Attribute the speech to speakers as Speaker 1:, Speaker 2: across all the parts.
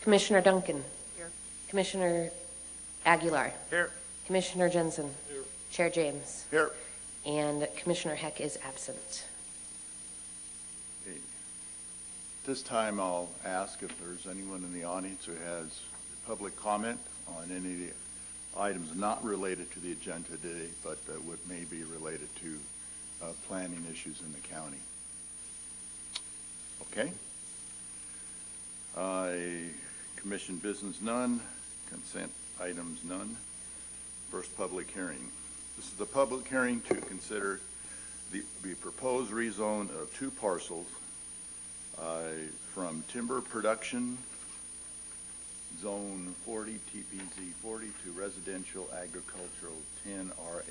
Speaker 1: Commissioner Duncan.
Speaker 2: Here.
Speaker 1: Commissioner Aguilar.
Speaker 2: Here.
Speaker 1: Commissioner Jensen.
Speaker 2: Here.
Speaker 1: Chair James.
Speaker 2: Here.
Speaker 1: And Commissioner Heck is absent.
Speaker 3: Okay. This time I'll ask if there's anyone in the audience who has public comment on any of the items not related to the agenda today, but what may be related to planning issues in the county. Okay. Commission business, none. Consent items, none. First public hearing. This is the public hearing to consider the proposed rezone of two parcels from timber production zone 40 TPZ 40 to residential agricultural 10 RA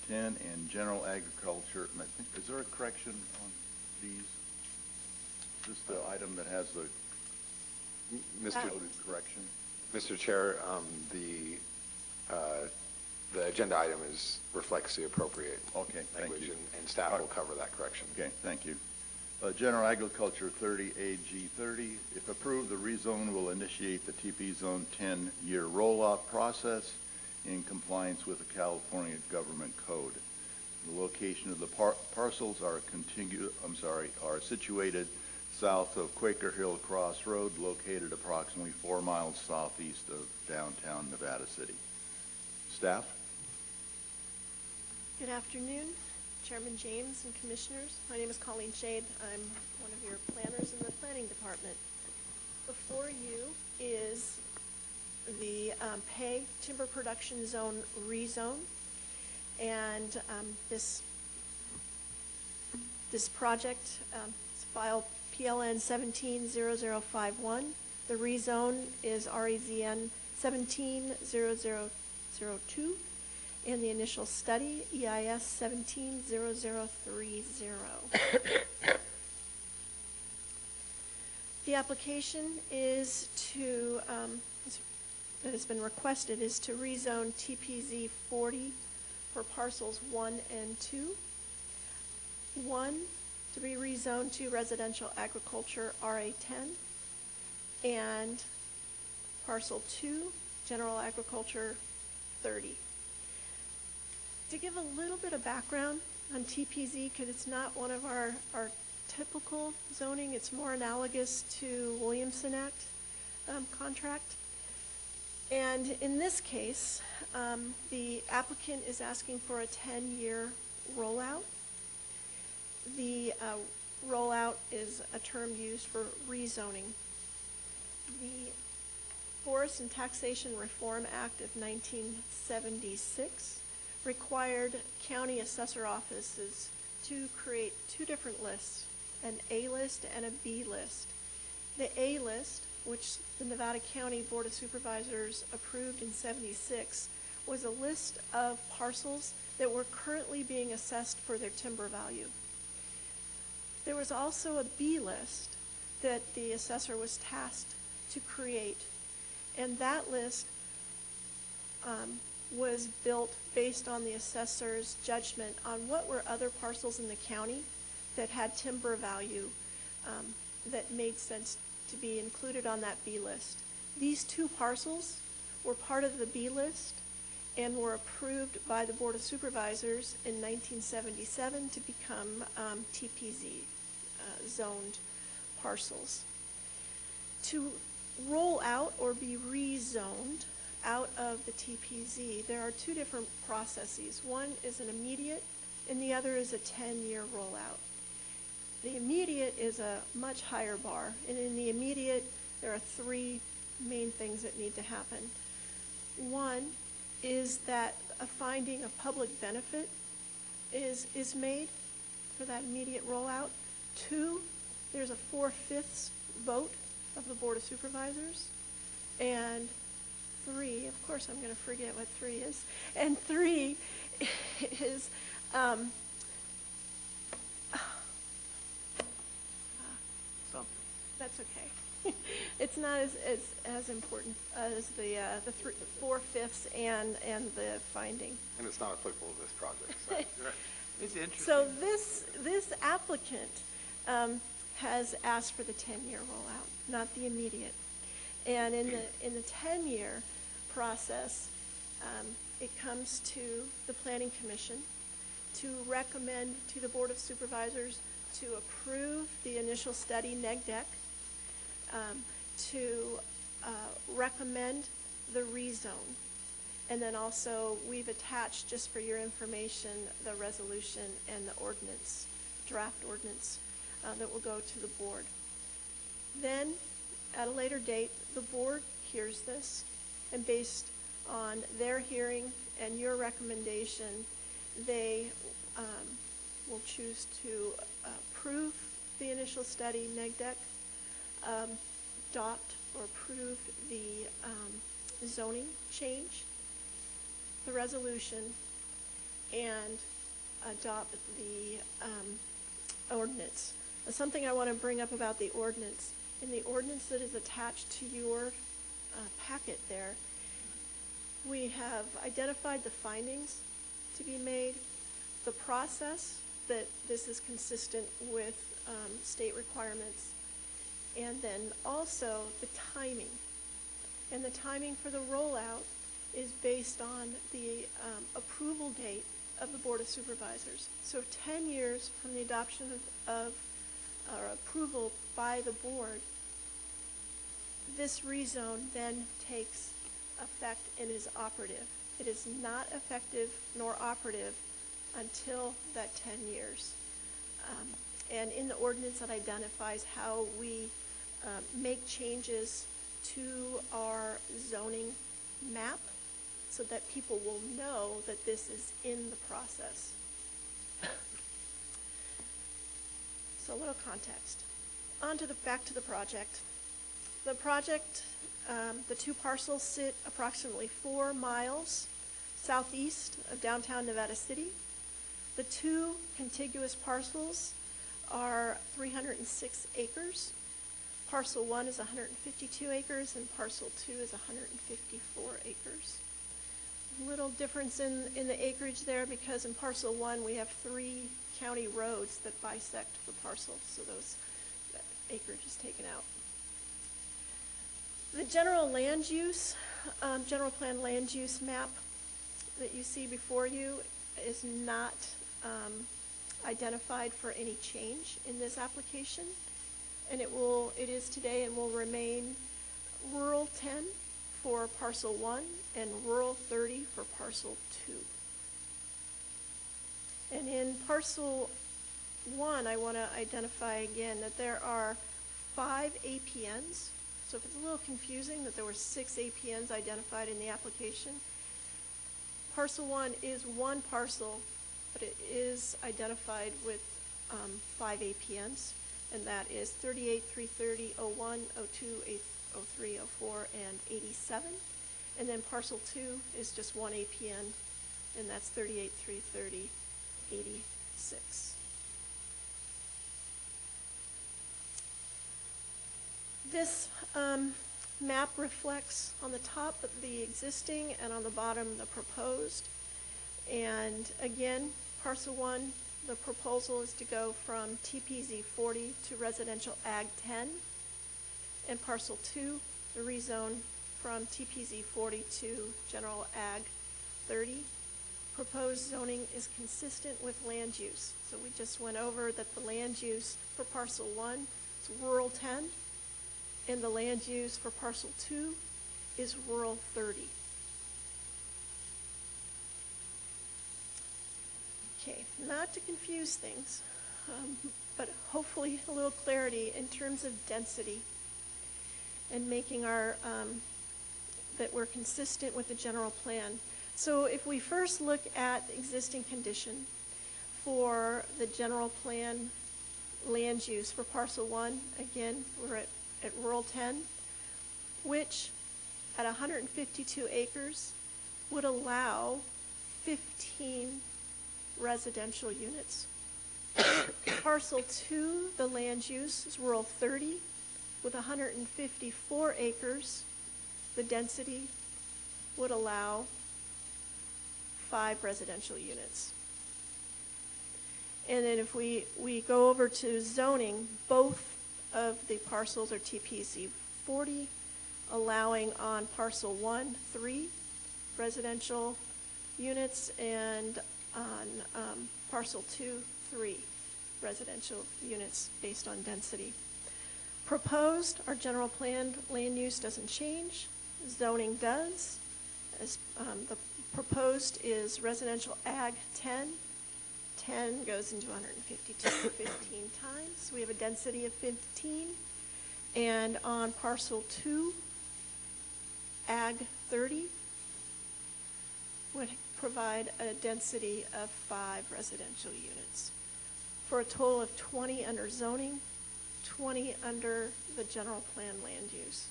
Speaker 3: 10 and general agriculture. Is there a correction on these? Is this the item that has the correction?
Speaker 4: Mr. Chair, the agenda item reflects the appropriate language, and staff will cover that correction.
Speaker 3: Okay, thank you. General Agriculture 30 AG 30. If approved, the rezone will initiate the TP Zone 10-year rollout process in compliance with the California Government Code. The location of the parcels are situated south of Quaker Hill Crossroad, located approximately 4 miles southeast of downtown Nevada City. Staff?
Speaker 5: Good afternoon, Chairman James and Commissioners. My name is Colleen Shade. I'm one of your planners in the Planning Department. Before you is the Pay Timber Production Zone rezone, and this project is filed PLN 170051. The rezone is REZN 170002, and the initial study EIS 170030. The application is to that has been requested is to rezone TPZ 40 for parcels 1 and 2. 1 to be rezoned to residential agriculture RA10, and parcel 2 general agriculture 30. To give a little bit of background on TPZ, because it's not one of our typical zoning, it's more analogous to Williamson Act contract. And in this case, the applicant is asking for a 10-year rollout. The rollout is a term used for rezoning. The Forest and Taxation Reform Act of 1976 required county assessor offices to create two different lists, an A list and a B list. The A list, which the Nevada County Board of Supervisors approved in '76, was a list of parcels that were currently being assessed for their timber value. There was also a B list that the assessor was tasked to create, and that list was built based on the assessor's judgment on what were other parcels in the county that had timber value that made sense to be included on that B list. These two parcels were part of the B list and were approved by the Board of Supervisors in 1977 to become TPZ zoned parcels. To roll out or be rezoned out of the TPZ, there are two different processes. One is an immediate and the other is a 10-year rollout. The immediate is a much higher bar, and in the immediate there are three main things that need to happen. One is that a finding of public benefit is made for that immediate rollout. 2, there's a 4/5 vote of the Board of Supervisors. And 3, of course I'm going to forget what 3 is. And 3 is that's okay. It's not as important as the 4/5 and the finding.
Speaker 4: And it's not applicable to this project. So.
Speaker 2: It's interesting.
Speaker 5: So this applicant has asked for the 10-year rollout, not the immediate. And in the 10-year process, it comes to the Planning Commission to recommend to the Board of Supervisors to approve the initial study, neg deck, to recommend the rezone. And then also, we've attached, just for your information, the resolution and the ordinance, draft ordinance, that will go to the board. Then, at a later date, the board hears this, and based on their hearing and your recommendation, they will choose to approve the initial study, neg deck, adopt or approve the zoning change, the resolution, and adopt the ordinance. Something I want to bring up about the ordinance. In the ordinance that is attached to your packet there, we have identified the findings to be made, the process that this is consistent with state requirements, and then also the timing. And the timing for the rollout is based on the approval date of the Board of Supervisors. So 10 years from the adoption of or approval by the board, this rezone then takes effect and is operative. It is not effective nor operative until that 10 years. And in the ordinance, that identifies how we make changes to our zoning map so that people will know that this is in the process. So a little context. Back to the project. The project, the two parcels sit approximately 4 miles southeast of downtown Nevada City. The two contiguous parcels are 306 acres. Parcel 1 is 152 acres and parcel 2 is 154 acres. Little difference in the acreage there, because in parcel 1 we have 3 county roads that bisect the parcel, so that acreage is taken out. The general land use, general plan land use map that you see before you is not identified for any change in this application, and it is today and will remain rural 10 for parcel 1 and rural 30 for parcel 2. And in parcel 1, I want to identify again that there are 5 APNs. So if it's a little confusing that there were 6 APNs identified in the application, parcel 1 is one parcel, but it is identified with 5 APNs, and that is 38, 330, 01, 02, 03, 04, and 87. And then parcel 2 is just one APN, and that's 38, 330, 86. This map reflects on the top the existing and on the bottom the proposed. And again, parcel 1, the proposal is to go from TPZ 40 to residential ag 10. And parcel 2, the rezone from TPZ 40 to general ag 30. Proposed zoning is consistent with land use. So we just went over that the land use for parcel 1 is rural 10, and the land use for parcel 2 is rural 30. Okay, not to confuse things, but hopefully a little clarity in terms of density and making our, that we're consistent with the general plan. So if we first look at existing condition for the general plan land use for parcel 1, again, we're at rural 10, which at 152 acres would allow 15 residential units. Parcel 2, the land use is rural 30, with 154 acres, the density would allow 5 residential units. And then if we go over to zoning, both of the parcels are TPZ 40 allowing on parcel 1, 3 residential units, and on parcel 2, 3 residential units based on density. Proposed, our general plan land use doesn't change, zoning does. As the proposed is residential ag 10. 10 goes into 152 15 times. We have a density of 15. And on parcel 2, ag 30 would provide a density of 5 residential units, for a total of 20 under zoning, 20 under the general plan land use.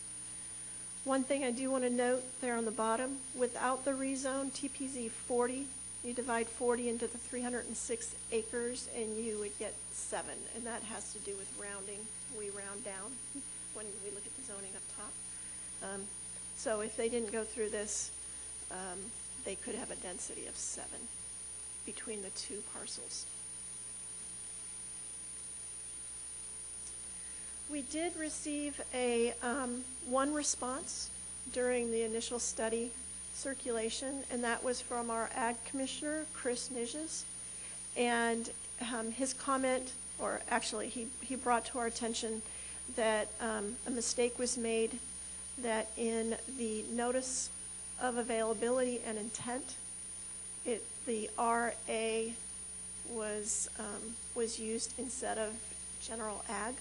Speaker 5: One thing I do want to note there on the bottom, without the rezone TPZ 40, you divide 40 into the 306 acres and you would get 7, and that has to do with rounding. We round down when we look at the zoning up top. So if they didn't go through this, they could have a density of 7 between the two parcels. We did receive a one response during the initial study circulation, and that was from our Ag Commissioner, Chris Nijs. And his comment, or actually he brought to our attention that a mistake was made, that in the notice of availability and intent, the RA was used instead of general ag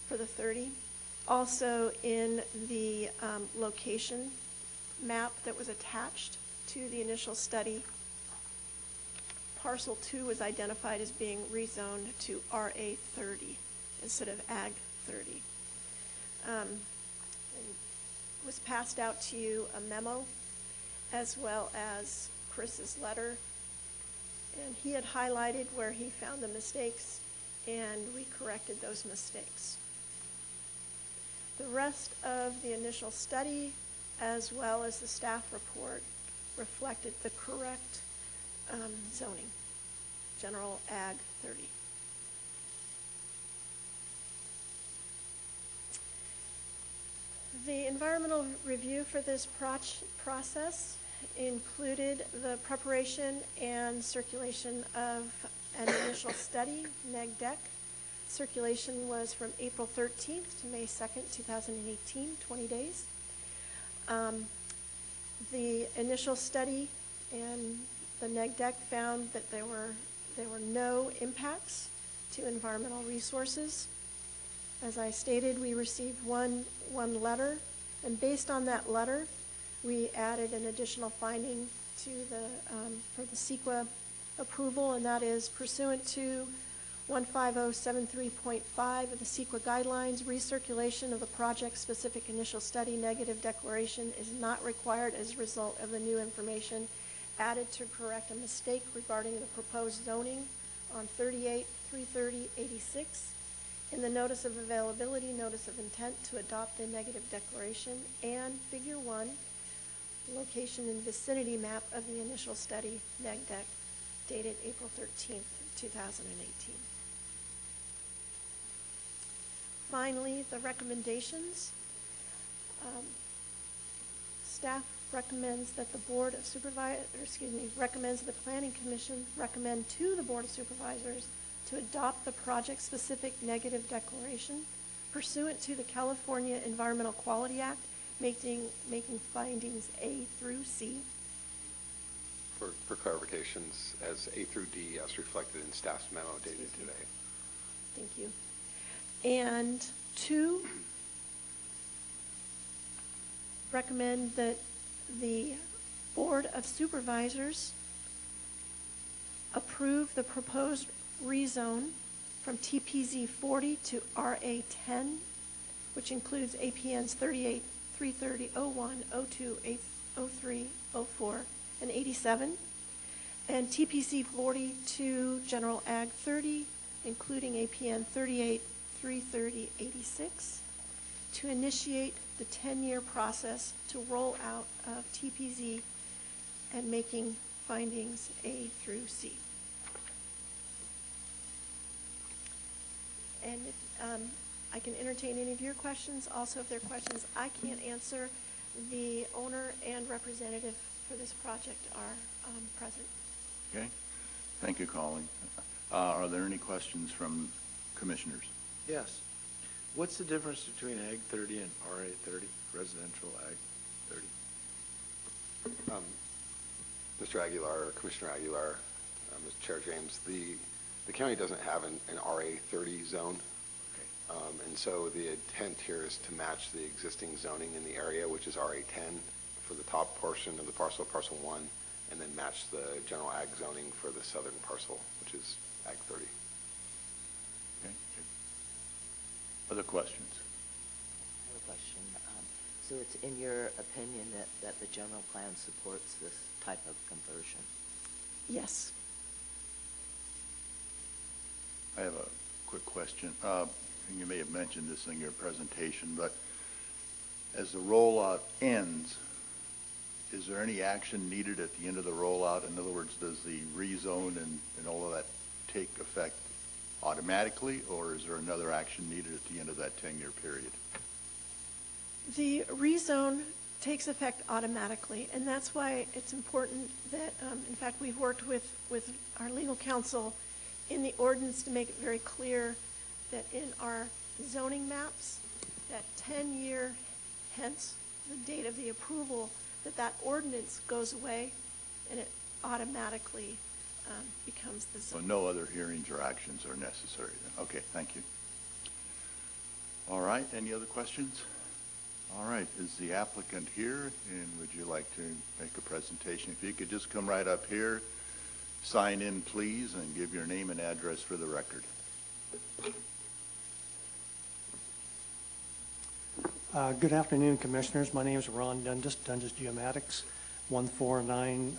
Speaker 5: for the 30. Also in the location map that was attached to the initial study, parcel 2 was identified as being rezoned to RA 30 instead of ag 30. Was passed out to you a memo as well as Chris's letter, and he had highlighted where he found the mistakes, and we corrected those mistakes. The rest of the initial study as well as the staff report reflected the correct zoning, general ag 30. The environmental review for this process included the preparation and circulation of an initial study, neg deck. Circulation was from April 13th to May 2nd, 2018, 20 days. The initial study and the neg deck found that there were no impacts to environmental resources. As I stated, we received one letter, and based on that letter, we added an additional finding to for the CEQA approval, and that is pursuant to 15073.5 of the CEQA guidelines, recirculation of the project-specific initial study negative declaration is not required as a result of the new information added to correct a mistake regarding the proposed zoning on 38-330-86 in the notice of availability, notice of intent to adopt the negative declaration, and figure 1, location and vicinity map of the initial study neg deck dated April 13th, 2018. Finally, the recommendations. Staff recommends that the Board of Supervisors, recommends the Planning Commission recommend to the Board of Supervisors to adopt the project-specific negative declaration pursuant to the California Environmental Quality Act, making findings A through C.
Speaker 4: For clarifications, as A through D as reflected in staff's memo dated today.
Speaker 5: Thank you. And 2, recommend that the Board of Supervisors approve the proposed rezone from TPZ 40 to RA 10, which includes APNs 38, 330, 01, 02, 03, 04, and 87, and TPC 40 to General Ag 30, including APN 38, 330, 86, to initiate the 10-year process to roll out of TPZ and making findings A through C. And I can entertain any of your questions. Also, if there are questions I can't answer, the owner and representative for this project are present.
Speaker 3: Okay, thank you, Colleen. Are there any questions from commissioners?
Speaker 2: Yes. What's the difference between Ag 30 and RA 30, residential Ag 30?
Speaker 4: Mr. Aguilar, Commissioner Aguilar, Mr. Chair James, the county doesn't have an RA 30 zone.
Speaker 2: Okay.
Speaker 4: And so the intent here is to match the existing zoning in the area, which is RA 10 for the top portion of the parcel 1, and then match the general ag zoning for the southern parcel, which is Ag 30.
Speaker 3: Okay. Other questions?
Speaker 6: I have a question. So it's in your opinion that the general plan supports this type of conversion?
Speaker 5: Yes.
Speaker 3: I have a quick question. And you may have mentioned this in your presentation, but as the rollout ends, is there any action needed at the end of the rollout? In other words, does the rezone and all of that take effect automatically, or is there another action needed at the end of that 10-year period?
Speaker 5: The rezone takes effect automatically, and that's why it's important that, in fact, we've worked with our legal counsel in the ordinance to make it very clear that in our zoning maps, that 10-year hence the date of the approval, that ordinance goes away and it automatically becomes the
Speaker 3: So
Speaker 5: zone.
Speaker 3: no other hearings or actions are necessary then? Okay, thank you. All right, any other questions? All right, is the applicant here, and would you like to make a presentation? If you could just come right up here, sign in, please, and give your name and address for the record.
Speaker 7: Good afternoon, Commissioners. My name is Ron Dundas, Dundas Geomatics, 149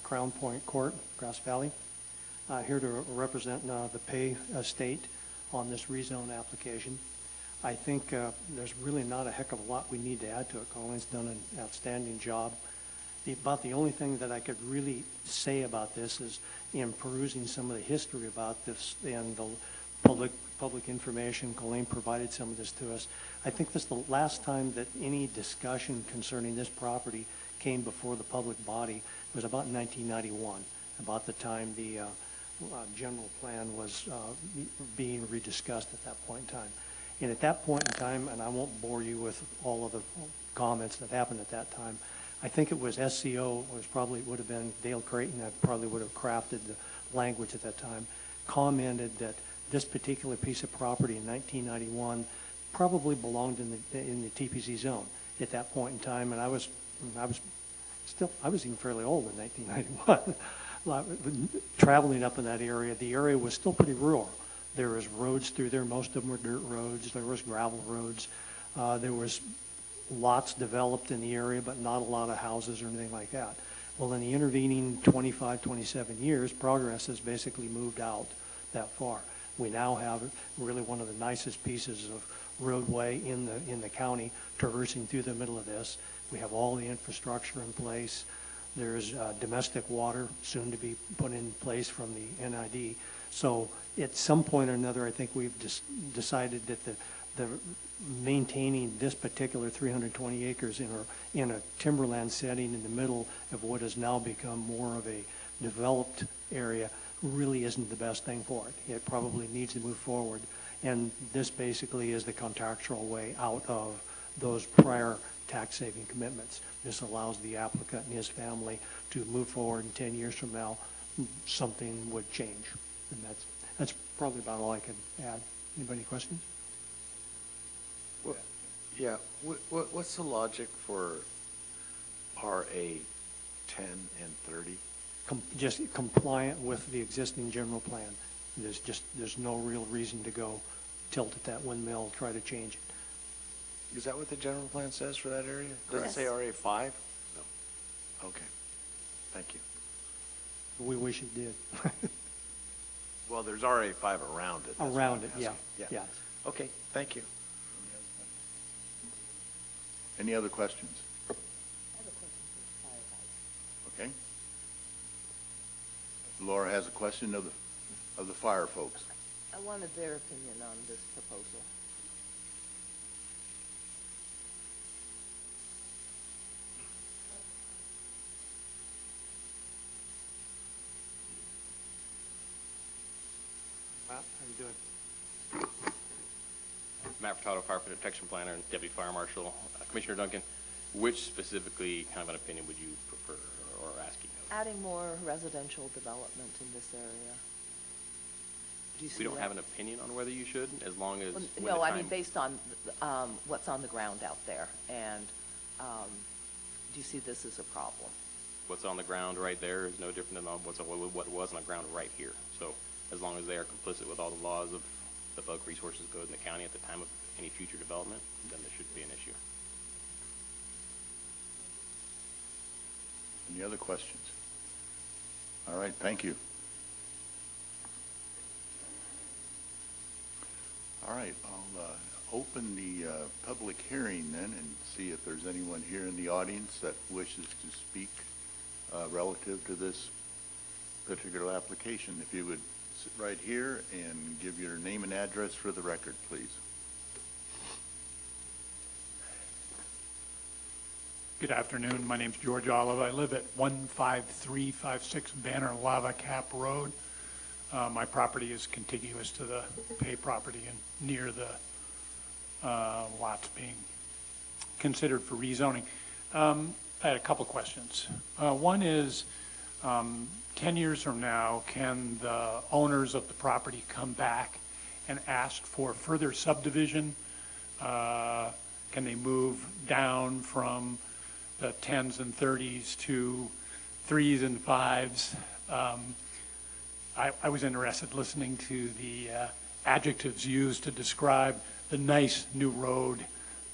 Speaker 7: Crown Point Court, Grass Valley. Here to represent the Pay Estate on this rezone application. I think there's really not a heck of a lot we need to add to it. Colleen's done an outstanding job. About the only thing that I could really say about this is in perusing some of the history about this and the public information, Colleen provided some of this to us. I think this is the last time that any discussion concerning this property came before the public body. It was about 1991, about the time the general plan was being rediscussed at that point in time. And at that point in time, and I won't bore you with all of the comments that happened at that time, I think it was SCO, would have been Dale Creighton, that probably would have crafted the language at that time, commented that this particular piece of property in 1991 probably belonged in the TPZ zone at that point in time. And I was even fairly old in 1991. Traveling up in that area, the area was still pretty rural. There was roads through there. Most of them were dirt roads. There was gravel roads. There was lots developed in the area, but not a lot of houses or anything like that. Well, in the intervening 25, 27 years, progress has basically moved out that far. We now have really one of the nicest pieces of roadway in the county traversing through the middle of this. We have all the infrastructure in place. There's domestic water soon to be put in place from the NID. So at some point or another, I think we've decided that the maintaining this particular 320 acres in a timberland setting in the middle of what has now become more of a developed area really isn't the best thing for it. It probably needs to move forward. And this basically is the contractual way out of those prior tax saving commitments. This allows the applicant and his family to move forward, and 10 years from now, something would change. And that's probably about all I can add. Anybody questions?
Speaker 2: Yeah, what's the logic for RA 10 and 30?
Speaker 7: Just compliant with the existing general plan. There's no real reason to go tilt at that windmill, try to change it.
Speaker 2: Is that what the general plan says for that area? Does it say
Speaker 5: Yes.
Speaker 2: RA 5? No. Okay. Thank you.
Speaker 7: We wish it did.
Speaker 2: Well, there's RA 5 around it. that's what
Speaker 7: Around
Speaker 2: I'm
Speaker 7: it, yeah,
Speaker 2: asking.
Speaker 7: yeah.
Speaker 2: Okay, thank you.
Speaker 3: Any other questions?
Speaker 6: I have a question for the fire guys.
Speaker 3: Okay. Laura has a question of the fire folks.
Speaker 6: I wanted their opinion on this proposal.
Speaker 7: How you doing?
Speaker 8: Matt Furtado, Fire Protection Planner and Deputy Fire Marshal. Commissioner Duncan, which specifically kind of an opinion would you prefer or asking of?
Speaker 6: Adding more residential development in this area. Do you see
Speaker 8: We don't
Speaker 6: that?
Speaker 8: have an opinion on whether you should, as long as
Speaker 6: Well,
Speaker 8: when
Speaker 6: no,
Speaker 8: the
Speaker 6: I mean,
Speaker 8: time-
Speaker 6: based on what's on the ground out there. And do you see this as a problem?
Speaker 8: what's on the ground right there is no different than what was on the ground right here. So as long as they are complicit with all the laws of the Public Resources Code in the county at the time of any future development, then there shouldn't be an issue.
Speaker 3: Any other questions? All right, thank you. All right, I'll open the public hearing then and see if there's anyone here in the audience that wishes to speak relative to this particular application. If you would sit right here and give your name and address for the record, please.
Speaker 9: Good afternoon. My name's George Olive. I live at 15356 Banner Lava Cap Road. My property is contiguous to the Pay property and near the lots being considered for rezoning. I had a couple questions. One is, 10 years from now, can the owners of the property come back and ask for further subdivision? Can they move down from the 10s and 30s to 3s and 5s? I was interested listening to the adjectives used to describe the nice new road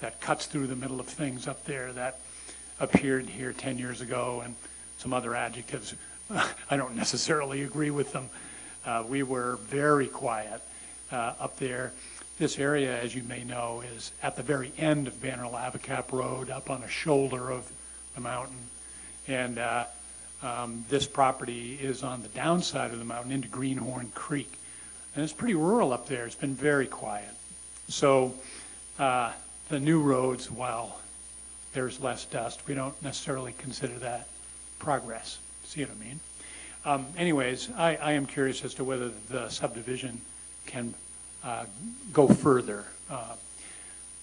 Speaker 9: that cuts through the middle of things up there that appeared here 10 years ago, and some other adjectives. I don't necessarily agree with them. We were very quiet up there. This area, as you may know, is at the very end of Banner Lava Cap Road, up on a shoulder of the mountain. And this property is on the downside of the mountain into Greenhorn Creek. And it's pretty rural up there. It's been very quiet. So the new roads, while there's less dust, we don't necessarily consider that progress. See what I mean? Anyways, I am curious as to whether the subdivision can go further.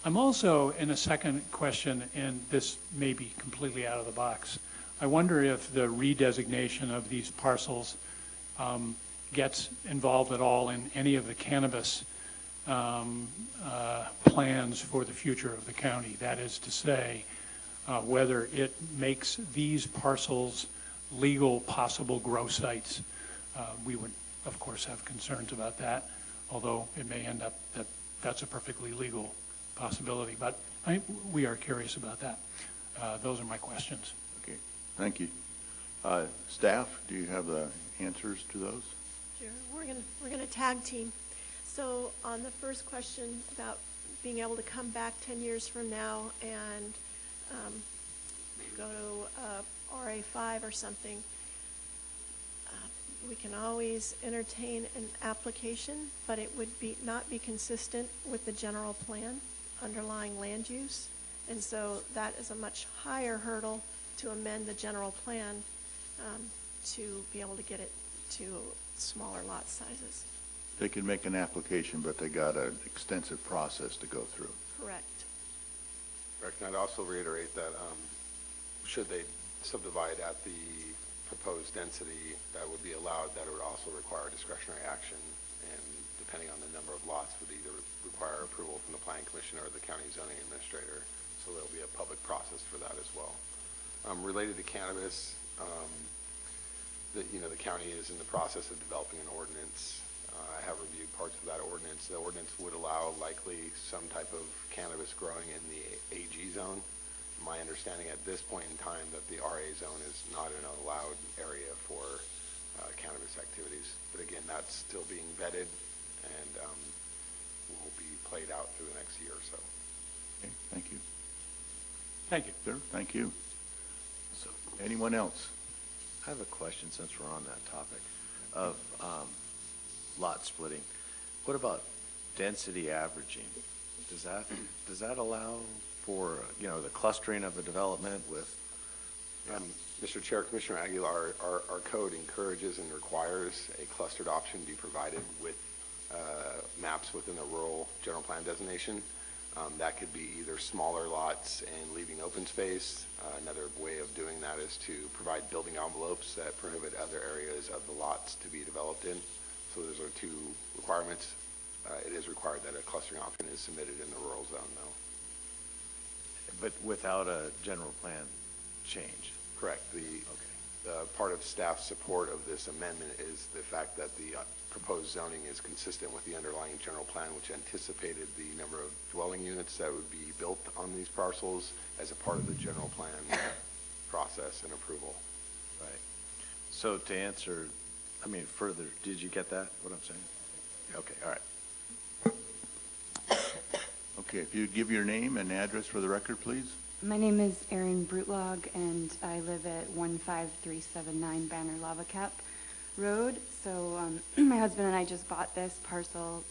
Speaker 9: I'm also, in a second question, and this may be completely out of the box, I wonder if the redesignation of these parcels gets involved at all in any of the cannabis plans for the future of the county. That is to say, whether it makes these parcels legal possible grow sites. We would, of course, have concerns about that, although it may end up that that's a perfectly legal possibility. But we are curious about that. Those are my questions.
Speaker 3: Okay, thank you. Staff, do you have the answers to those?
Speaker 5: Sure. We're gonna tag team. So on the first question about being able to come back 10 years from now and go to RA5 or something, we can always entertain an application, but it would not be consistent with the general plan underlying land use. And so that is a much higher hurdle to amend the general plan to be able to get it to smaller lot sizes.
Speaker 3: They can make an application, but they got an extensive process to go through.
Speaker 5: Correct.
Speaker 4: Correct, and I'd also reiterate that should they subdivide at the proposed density that would be allowed, that it would also require discretionary action, and depending on the number of lots, would either require approval from the planning commission or the county zoning administrator. So there'll be a public process for that as well. Related to cannabis, the county is in the process of developing an ordinance. I have reviewed parts of that ordinance. The ordinance would allow likely some type of cannabis growing in the AG zone. My understanding at this point in time that the RA zone is not an allowed area for cannabis activities. But again, that's still being vetted and will be played out through the next year or so.
Speaker 3: Okay, thank you.
Speaker 9: Thank you.
Speaker 3: Sir, thank you. So, anyone else?
Speaker 2: I have a question since we're on that topic of lot splitting. What about density averaging? Does that allow for, the clustering of the development with?
Speaker 4: Mr. Chair, Commissioner Aguilar, our code encourages and requires a clustered option be provided with maps within the rural general plan designation. That could be either smaller lots and leaving open space. Another way of doing that is to provide building envelopes that prohibit other areas of the lots to be developed in. So those are two requirements. It is required that a clustering option is submitted in the rural zone, though.
Speaker 2: But without a general plan change?
Speaker 4: Correct. Part of staff's support of this amendment is the fact that the proposed zoning is consistent with the underlying general plan, which anticipated the number of dwelling units that would be built on these parcels as a part of the general plan process and approval.
Speaker 2: Right. So to answer, further, did you get that, what I'm saying? Okay, all right.
Speaker 3: Okay, if you'd give your name and address for the record, please.
Speaker 10: My name is Erin Brutlog, and I live at 15379 Banner Lava Cap Road. So my husband and I just bought this parcel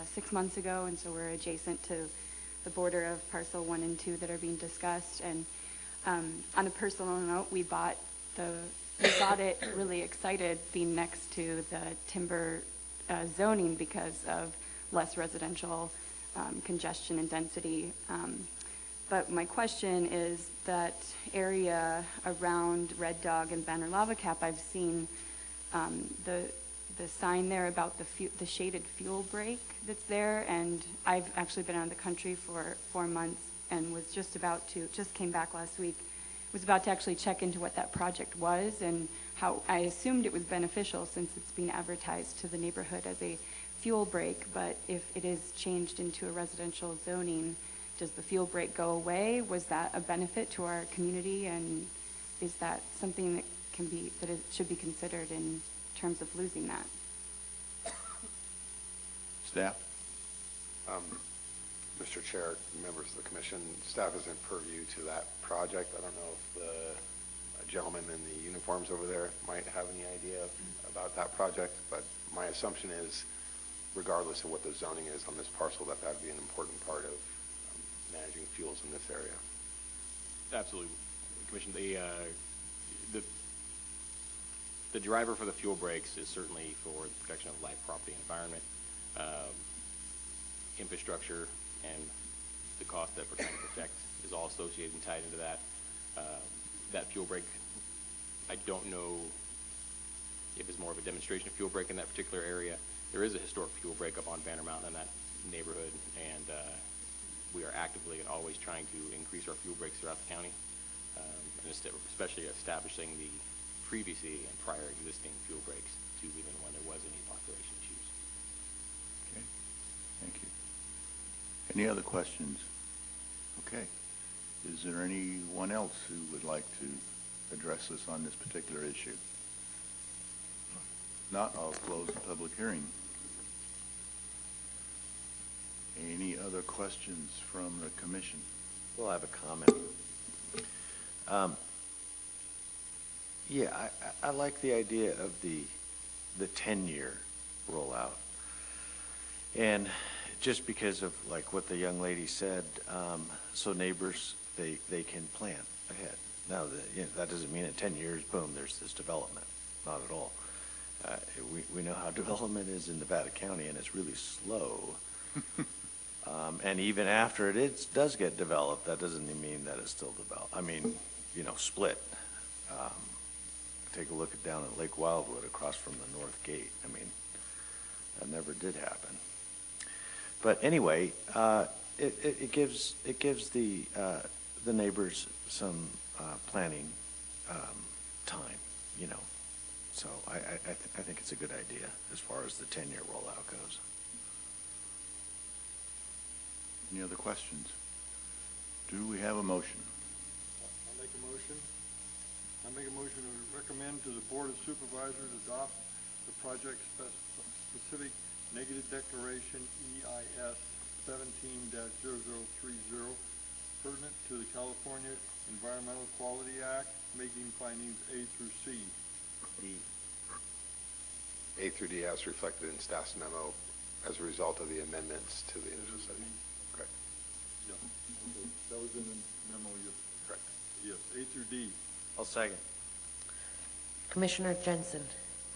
Speaker 10: 6 months ago, and so we're adjacent to the border of parcel 1 and 2 that are being discussed. And on a personal note, we bought it really excited being next to the timber zoning because of less residential congestion and density. But my question is that area around Red Dog and Banner Lava Cap, I've seen the sign there about the shaded fuel break that's there, and I've actually been out of the country for 4 months and was just came back last week, was about to actually check into what that project was and how I assumed it was beneficial since it's being advertised to the neighborhood as a fuel break, but if it is changed into a residential zoning, does the fuel break go away? Was that a benefit to our community, and is that something that it should be considered in terms of losing that?
Speaker 3: Staff?
Speaker 4: Mr. Chair, members of the commission, staff is in purview to that project. I don't know if the gentleman in the uniforms over there might have any idea about that project, but my assumption is, regardless of what the zoning is on this parcel, that would be an important part of managing fuels in this area.
Speaker 8: Absolutely. Commission, the driver for the fuel breaks is certainly for the protection of life, property, and environment, infrastructure, and the cost that we're trying to protect is all associated and tied into that. That fuel break, I don't know if it's more of a demonstration of fuel break in that particular area. There is a historic fuel break up on Banner Mountain in that neighborhood, and we are actively and always trying to increase our fuel breaks throughout the county, and especially establishing the previously and prior existing fuel breaks to even when there was any population issues.
Speaker 3: Okay, thank you. Any other questions? Okay. Is there anyone else who would like to address us on this particular issue? If not, I'll close the public hearing. Any other questions from the commission?
Speaker 2: We'll have a comment. Yeah, I like the idea of the 10-year rollout. And just because of like what the young lady said, so neighbors, they can plan ahead. Now, that doesn't mean in 10 years, boom, there's this development. Not at all. We know how development is in Nevada County, and it's really slow. And even after it does get developed, that doesn't mean that it's still developed. Split. Take a look down at Lake Wildwood across from the North Gate. That never did happen. But anyway, it gives the neighbors some planning time. So I think it's a good idea as far as the 10-year rollout goes.
Speaker 3: Any other questions? Do we have a motion?
Speaker 11: I'll make a motion. I make a motion to recommend to the Board of Supervisors adopt the project-specific negative declaration EIS 17-0030 pertinent to the California Environmental Quality Act, making findings A through C.
Speaker 4: A through D as reflected in staff's memo as a result of the amendments to the initial study. Correct.
Speaker 11: Yeah, okay. That was in the memo, yes.
Speaker 4: Correct.
Speaker 11: Yes, A through D.
Speaker 2: I'll second.
Speaker 1: Commissioner Jensen.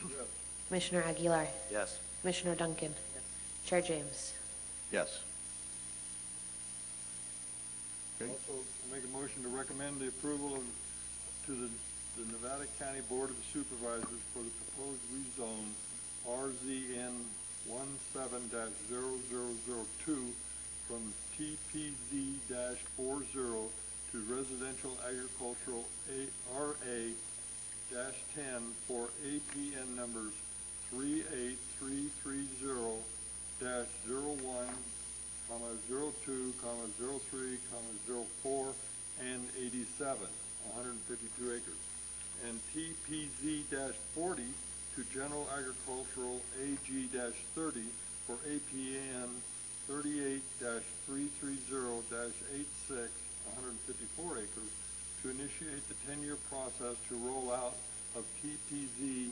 Speaker 11: Yes.
Speaker 1: Commissioner Aguilar.
Speaker 2: Yes.
Speaker 1: Commissioner Duncan. Chair James.
Speaker 3: Yes. Okay.
Speaker 11: Also, make a motion to recommend the approval to the Nevada County Board of Supervisors for the proposed rezone RZN 17-0002 from TPZ-40 to residential agricultural RA-10 for APN numbers 38330-01, 02, 03, 04, and 87, 152 acres. And TPZ-40 to General Agricultural AG-30 for APN 38-330-86, 154 acres, to initiate the 10-year process to roll out of TPZ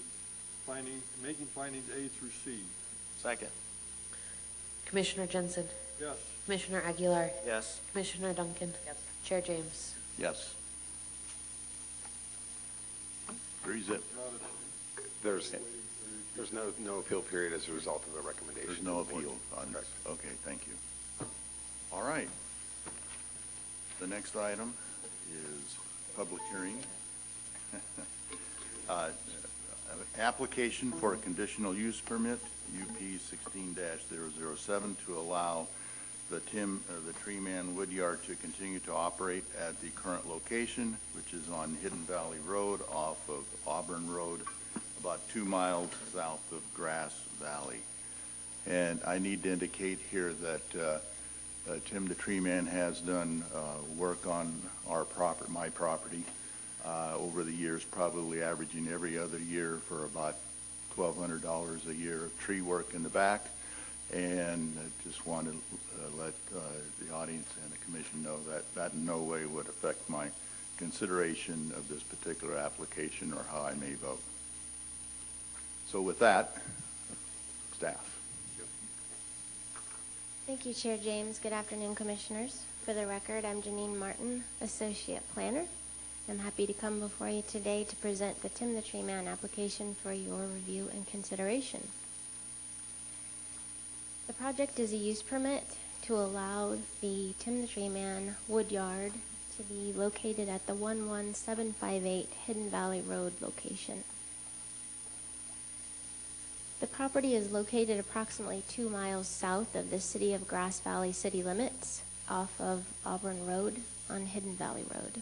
Speaker 11: making findings A through C.
Speaker 2: Second.
Speaker 1: Commissioner Jensen.
Speaker 11: Yes.
Speaker 1: Commissioner Aguilar.
Speaker 2: Yes.
Speaker 1: Commissioner Duncan.
Speaker 6: Yes.
Speaker 1: Chair James.
Speaker 3: Yes. 3-0.
Speaker 4: There's no appeal period as a result of the recommendation.
Speaker 3: There's no
Speaker 4: of the board.
Speaker 3: appeal on this.
Speaker 4: Correct.
Speaker 3: Okay, thank you. All right. The next item is public hearing. Application for a conditional use permit, UP 16-007, to allow the Tree Man Woodyard to continue to operate at the current location, which is on Hidden Valley Road off of Auburn Road, about 2 miles south of Grass Valley. And I need to indicate here that Tim the Tree Man has done work on my property over the years, probably averaging every other year for about $1,200 a year of tree work in the back. And I just want to let the audience and the commission know that that in no way would affect my consideration of this particular application or how I may vote. So with that, staff.
Speaker 12: Thank you, Chair James. Good afternoon, Commissioners. For the record, I'm Janine Martin, Associate Planner. I'm happy to come before you today to present the Tim the Tree Man application for your review and consideration. The project is a use permit to allow the Tim the Tree Man Woodyard to be located at the 11758 Hidden Valley Road location. The property is located approximately 2 miles south of the city of Grass Valley city limits off of Auburn Road on Hidden Valley Road.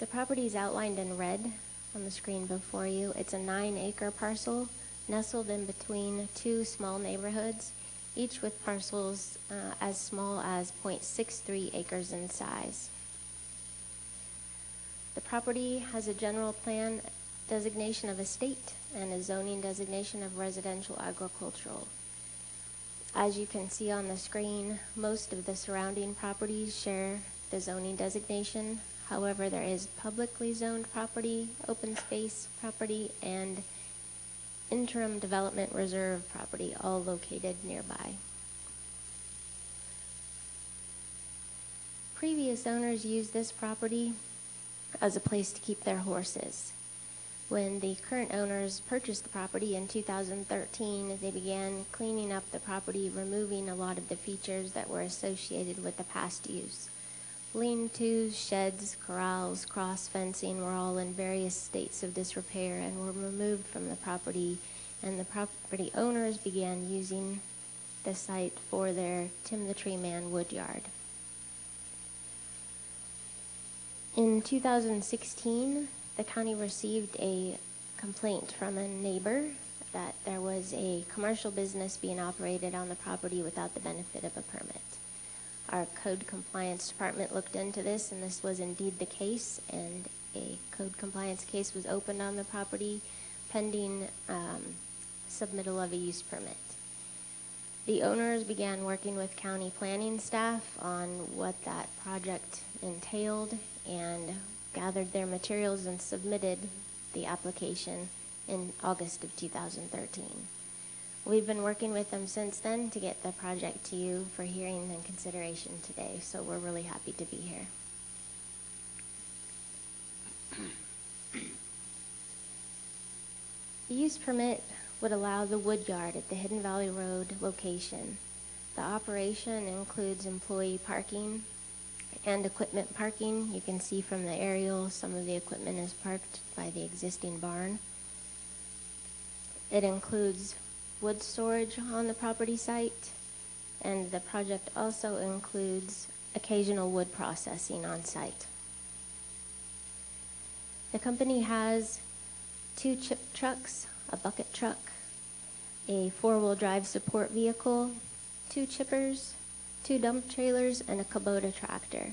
Speaker 12: The property is outlined in red on the screen before you. It's a 9-acre parcel nestled in between 2 small neighborhoods, each with parcels as small as 0.63 acres in size. The property has a general plan designation of estate and a zoning designation of residential agricultural. As you can see on the screen, most of the surrounding properties share the zoning designation. However, there is publicly zoned property, open space property, and interim development reserve property, all located nearby. Previous owners used this property as a place to keep their horses. When the current owners purchased the property in 2013, they began cleaning up the property, removing a lot of the features that were associated with the past use. Lean-tos, sheds, corrals, cross fencing were all in various states of disrepair and were removed from the property, and the property owners began using the site for their Tim the Tree Man Woodyard. In 2016, the county received a complaint from a neighbor that there was a commercial business being operated on the property without the benefit of a permit. Our code compliance department looked into this, and this was indeed the case, and a code compliance case was opened on the property pending submittal of a use permit. The owners began working with county planning staff on what that project entailed and gathered their materials and submitted the application in August of 2013. We've been working with them since then to get the project to you for hearing and consideration today, so we're really happy to be here. The use permit would allow the wood yard at the Hidden Valley Road location. The operation includes employee parking and equipment parking. You can see from the aerial, some of the equipment is parked by the existing barn. It includes wood storage on the property site, and the project also includes occasional wood processing on site. The company has 2 chip trucks, a bucket truck, a 4-wheel drive support vehicle, 2 chippers, 2 dump trailers, and a Kubota tractor.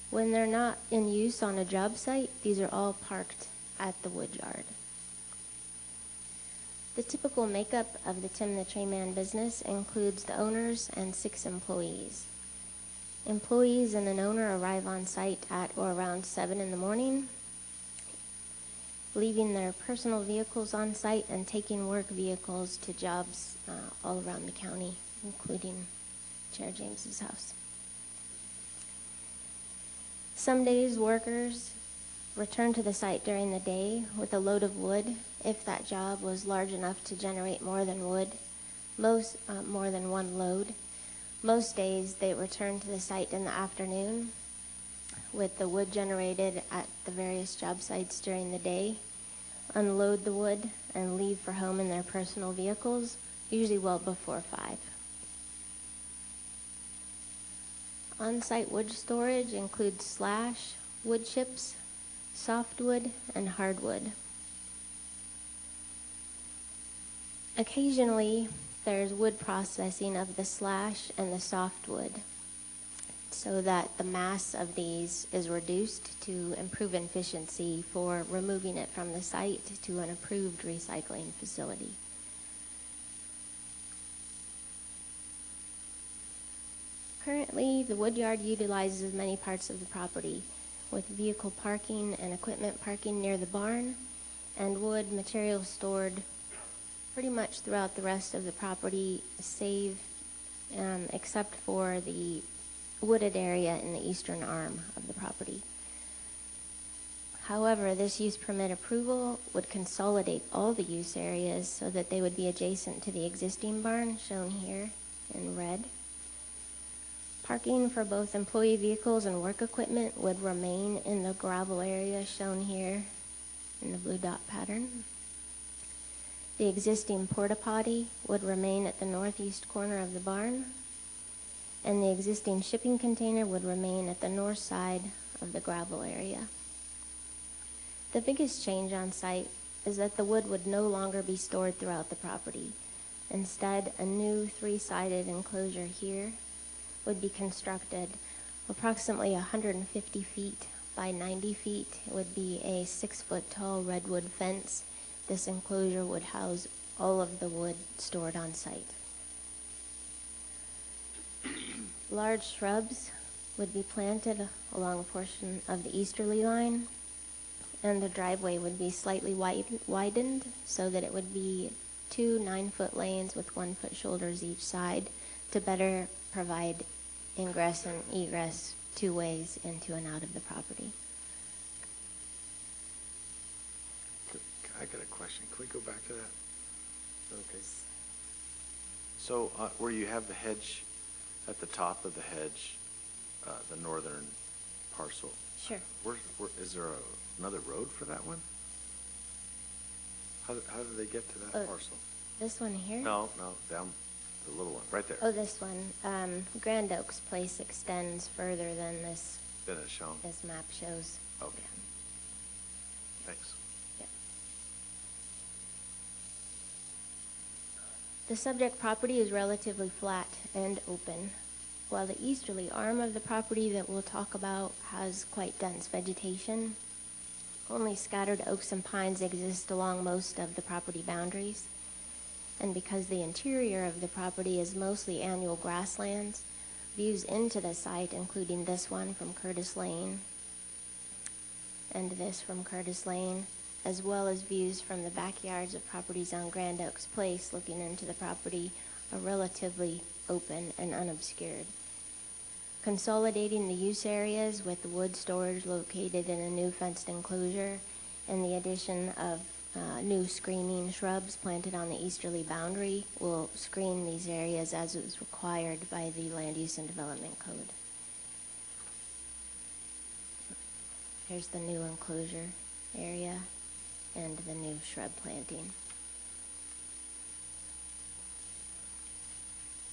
Speaker 12: When they're not in use on a job site, these are all parked at the wood yard. The typical makeup of the Tim the Trayman business includes the owners and 6 employees. Employees and an owner arrive on site at or around 7 in the morning, leaving their personal vehicles on site and taking work vehicles to jobs all around the county, including Chair James's house. Some days workers return to the site during the day with a load of wood if that job was large enough to generate more than more than one load. Most days they return to the site in the afternoon with the wood generated at the various job sites during the day, unload the wood, and leave for home in their personal vehicles, usually well before 5. On-site wood storage includes slash, wood chips, softwood, and hardwood. Occasionally, there's wood processing of the slash and the softwood so that the mass of these is reduced to improve efficiency for removing it from the site to an approved recycling facility. Currently, the wood yard utilizes many parts of the property, with vehicle parking and equipment parking near the barn, and wood materials stored pretty much throughout the rest of the property, save except for the wooded area in the eastern arm of the property. However, this use permit approval would consolidate all the use areas so that they would be adjacent to the existing barn, shown here in red. Parking for both employee vehicles and work equipment would remain in the gravel area shown here in the blue dot pattern. The existing porta potty would remain at the northeast corner of the barn, and the existing shipping container would remain at the north side of the gravel area. The biggest change on site is that the wood would no longer be stored throughout the property. Instead, a new 3-sided enclosure here would be constructed approximately 150 feet by 90 feet. It would be a 6-foot tall redwood fence. This enclosure would house all of the wood stored on site. Large shrubs would be planted along a portion of the easterly line, and the driveway would be slightly widened so that it would be 2 9-foot lanes with 1-foot shoulders each side to better provide ingress and egress 2 ways into and out of the property.
Speaker 2: I got a question. Can we go back to that? Okay. So where you have the hedge, at the top of the hedge, the northern parcel.
Speaker 12: Sure.
Speaker 2: Is there another road for that one? How did they get to that parcel?
Speaker 12: This one here?
Speaker 2: No, down the little one, right there.
Speaker 12: Oh, this one. Grand Oaks Place extends further than this.
Speaker 2: Then it's shown.
Speaker 12: This map shows.
Speaker 2: Okay.
Speaker 12: Yeah.
Speaker 2: Thanks.
Speaker 12: Yeah. The subject property is relatively flat and open, while the easterly arm of the property that we'll talk about has quite dense vegetation. Only scattered oaks and pines exist along most of the property boundaries. And because the interior of the property is mostly annual grasslands, views into the site, including this one from Curtis Lane and this from Curtis Lane, as well as views from the backyards of properties on Grand Oaks Place looking into the property, are relatively open and unobscured. Consolidating the use areas with the wood storage located in a new fenced enclosure and the addition of new screening shrubs planted on the easterly boundary will screen these areas as is required by the Land Use and Development Code. Here's the new enclosure area and the new shrub planting.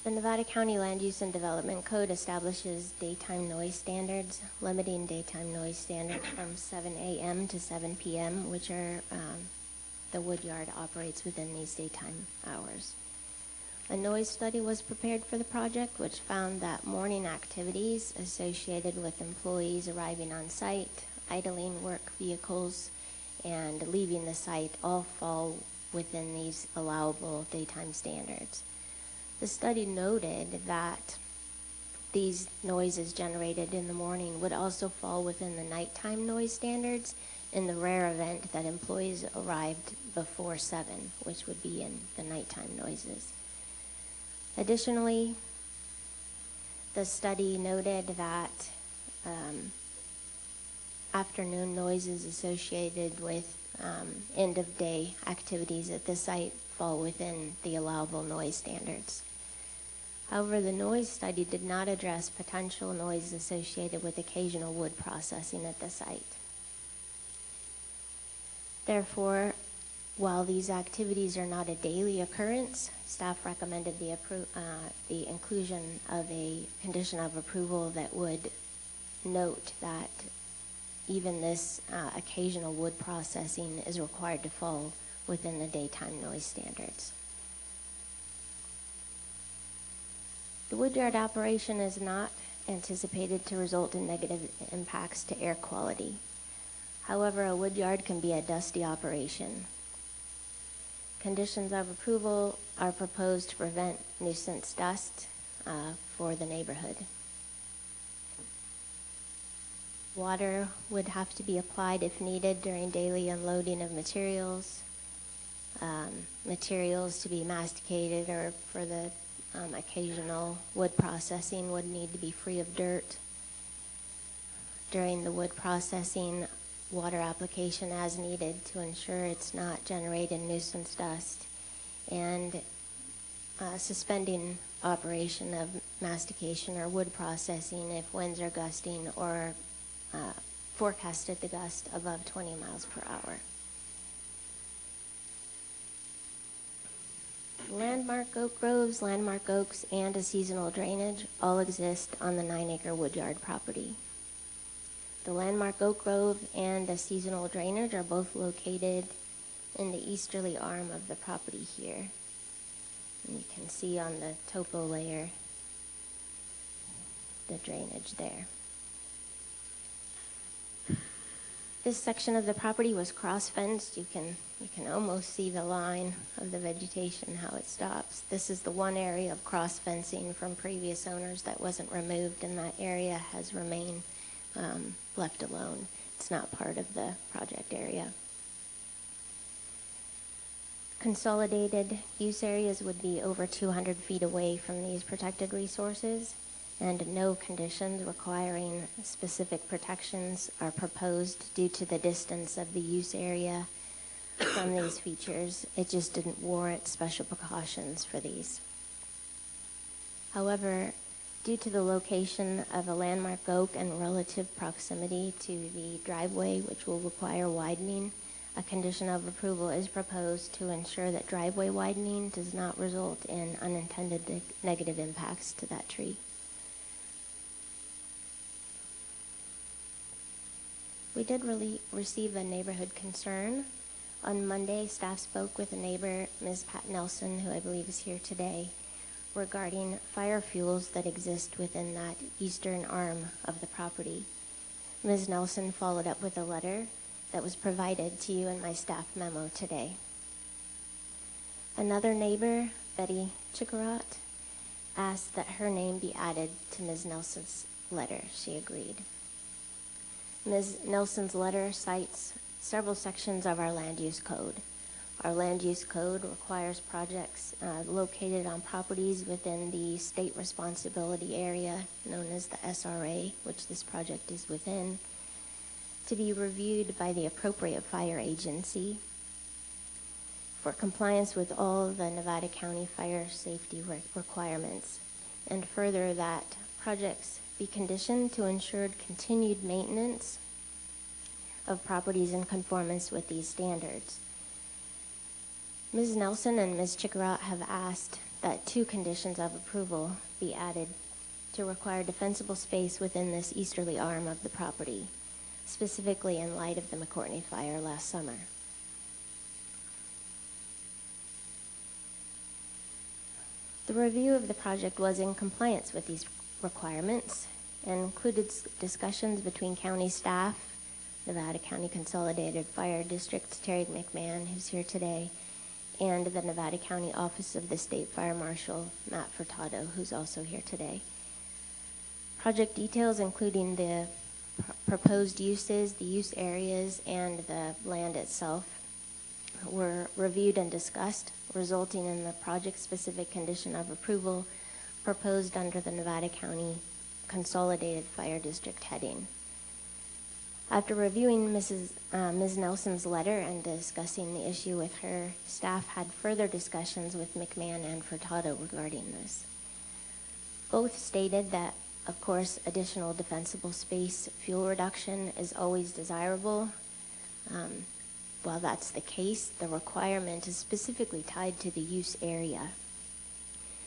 Speaker 12: The Nevada County Land Use and Development Code establishes daytime noise standards, limiting daytime noise standards from 7 a.m. to 7 p.m., which are the wood yard operates within these daytime hours. A noise study was prepared for the project, which found that morning activities associated with employees arriving on site, idling work vehicles, and leaving the site all fall within these allowable daytime standards. The study noted that these noises generated in the morning would also fall within the nighttime noise standards in the rare event that employees arrived before 7, which would be in the nighttime noises. Additionally, the study noted that afternoon noises associated with end-of-day activities at the site fall within the allowable noise standards. However, the noise study did not address potential noise associated with occasional wood processing at the site. Therefore, while these activities are not a daily occurrence, staff recommended the inclusion of a condition of approval that would note that even this occasional wood processing is required to fall within the daytime noise standards. The woodyard operation is not anticipated to result in negative impacts to air quality. However, a woodyard can be a dusty operation. Conditions of approval are proposed to prevent nuisance dust for the neighborhood. Water would have to be applied if needed during daily unloading of materials. Materials to be masticated or for the occasional wood processing would need to be free of dirt. During the wood processing, water application as needed to ensure it's not generating nuisance dust, and suspending operation of mastication or wood processing if winds are gusting or forecasted to gust above 20 miles per hour. Landmark oak groves, landmark oaks, and a seasonal drainage all exist on the 9-acre woodyard property. The landmark oak grove and a seasonal drainage are both located in the easterly arm of the property here. And you can see on the topo layer the drainage there. This section of the property was cross-fenced. You can almost see the line of the vegetation, how it stops. This is the one area of cross-fencing from previous owners that wasn't removed, and that area has remained left alone. It's not part of the project area. Consolidated use areas would be over 200 feet away from these protected resources, and no conditions requiring specific protections are proposed due to the distance of the use area from these features. It just didn't warrant special precautions for these. However, due to the location of a landmark oak and relative proximity to the driveway, which will require widening, a condition of approval is proposed to ensure that driveway widening does not result in unintended negative impacts to that tree. We did receive a neighborhood concern. On Monday, staff spoke with a neighbor, Ms. Pat Nelson, who I believe is here today, regarding fire fuels that exist within that eastern arm of the property. Ms. Nelson followed up with a letter that was provided to you in my staff memo today. Another neighbor, Betty Chikarat, asked that her name be added to Ms. Nelson's letter. She agreed. Ms. Nelson's letter cites several sections of our land use code. Our land use code requires projects located on properties within the state responsibility area known as the SRA, which this project is within, to be reviewed by the appropriate fire agency. for compliance with all the Nevada County fire safety requirements, and further that projects be conditioned to ensure continued maintenance of properties in conformance with these standards. Ms. Nelson and Ms. Chikarat have asked that 2 conditions of approval be added to require defensible space within this easterly arm of the property, specifically in light of the McCourtney fire last summer. The review of the project was in compliance with these requirements and included discussions between county staff, Nevada County Consolidated Fire District, Terry McMahon, who's here today, and the Nevada County Office of the State Fire Marshal, Matt Furtado, who's also here today. Project details, including the proposed uses, the use areas, and the land itself, were reviewed and discussed, resulting in the project-specific condition of approval proposed under the Nevada County Consolidated Fire District heading. After reviewing Ms. Nelson's letter and discussing the issue with her, staff had further discussions with McMahon and Furtado regarding this. Both stated that, of course, additional defensible space fuel reduction is always desirable. While that's the case, the requirement is specifically tied to the use area.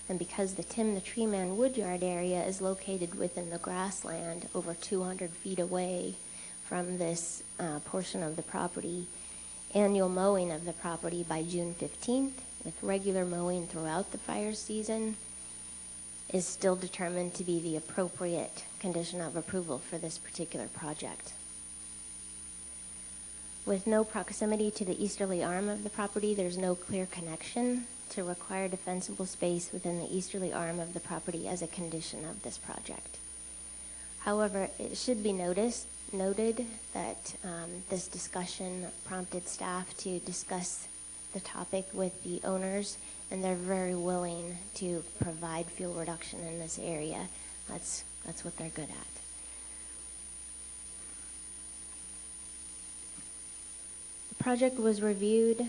Speaker 12: And because the Tim the Tree Man Woodyard area is located within the grassland over 200 feet away from this portion of the property, annual mowing of the property by June 15th, with regular mowing throughout the fire season, is still determined to be the appropriate condition of approval for this particular project. With no proximity to the easterly arm of the property, there's no clear connection to require defensible space within the easterly arm of the property as a condition of this project. However, it should be noted that this discussion prompted staff to discuss the topic with the owners, and they're very willing to provide fuel reduction in this area. That's what they're good at. The project was reviewed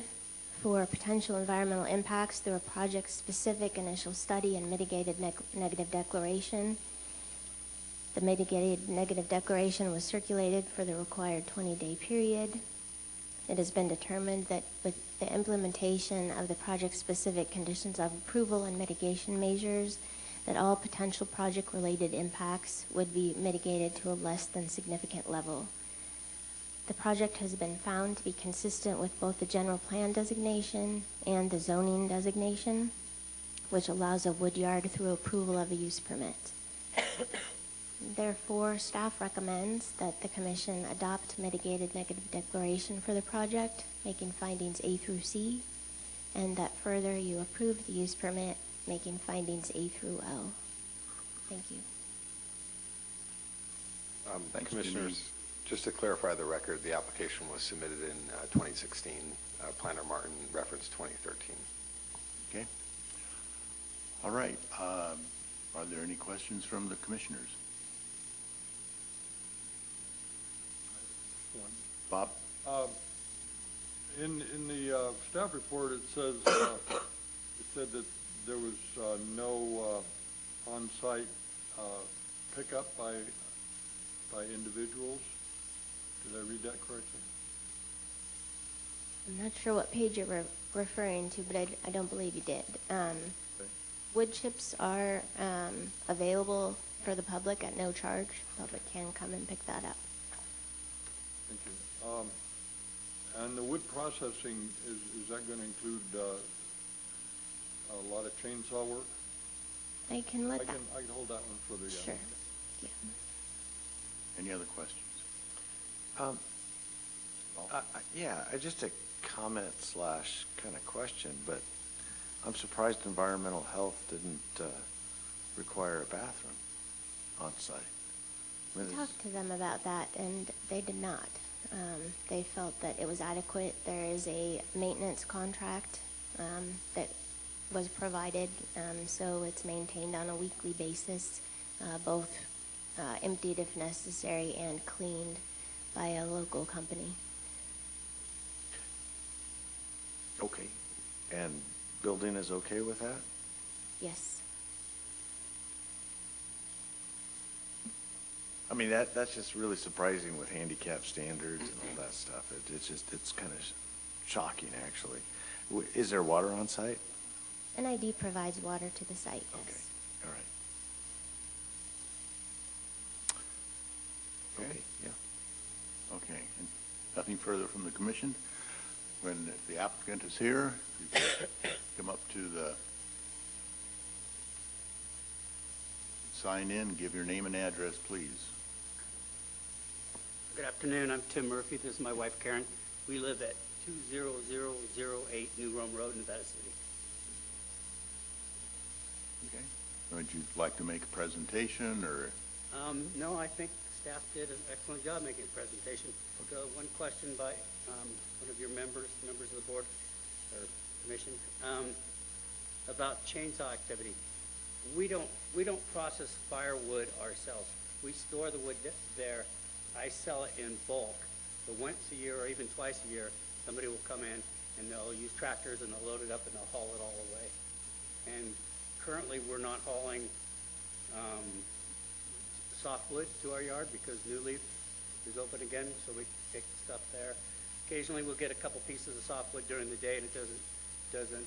Speaker 12: for potential environmental impacts through a project-specific initial study and mitigated negative declaration. The mitigated negative declaration was circulated for the required 20-day period. It has been determined that with the implementation of the project-specific conditions of approval and mitigation measures, that all potential project-related impacts would be mitigated to a less than significant level. The project has been found to be consistent with both the general plan designation and the zoning designation, which allows a woodyard through approval of a use permit. Therefore, staff recommends that the Commission adopt mitigated negative declaration for the project, making findings A through C, and that further you approve the use permit, making findings A through L. Thank you.
Speaker 3: Thanks,
Speaker 4: Commissioners, just to clarify the record, the application was submitted in 2016. Planner Martin referenced 2013.
Speaker 3: Okay. All right. Are there any questions from the commissioners? Bob?
Speaker 11: In the staff report, it says it said that there was no on-site pickup by individuals. Did I read that correctly?
Speaker 12: I'm not sure what page you're referring to, but I don't believe you did.
Speaker 11: Okay.
Speaker 12: Wood chips are available for the public at no charge. The public can come and pick that up.
Speaker 11: Thank you. And the wood processing, is that going to include a lot of chainsaw work?
Speaker 12: I can let that.
Speaker 11: I can hold that one for the.
Speaker 12: Sure. Yeah.
Speaker 3: Any other questions?
Speaker 2: Yeah, just a comment / kind of question, but I'm surprised environmental health didn't require a bathroom on site.
Speaker 12: I talked to them about that, and they did not. They felt that it was adequate. There is a maintenance contract that was provided, so it's maintained on a weekly basis, both emptied if necessary and cleaned by a local company.
Speaker 2: Okay. And building is okay with that?
Speaker 12: Yes.
Speaker 2: I mean, that's just really surprising with handicap standards and all that stuff. It's kind of shocking, actually. Is there water on site?
Speaker 12: NID provides water to the site,
Speaker 2: Okay,
Speaker 12: yes.
Speaker 2: all right. Okay, yeah.
Speaker 3: Okay, and nothing further from the commission? When the applicant is here, you can come up to the sign in, give your name and address, please.
Speaker 13: Good afternoon, I'm Tim Murphy, this is my wife Karen. We live at 20008 New Rome Road, Nevada City.
Speaker 3: Okay. Would you like to make a presentation, or?
Speaker 13: No, I think staff did an excellent job making a presentation. One question by one of your members of the board or commission, about chainsaw activity. We don't process firewood ourselves. We store the wood there. I sell it in bulk. So once a year or even twice a year, somebody will come in and they'll use tractors and they'll load it up and they'll haul it all away. And currently we're not hauling softwood to our yard because New Leaf is open again, so we take the stuff there. Occasionally we'll get a couple pieces of softwood during the day and it doesn't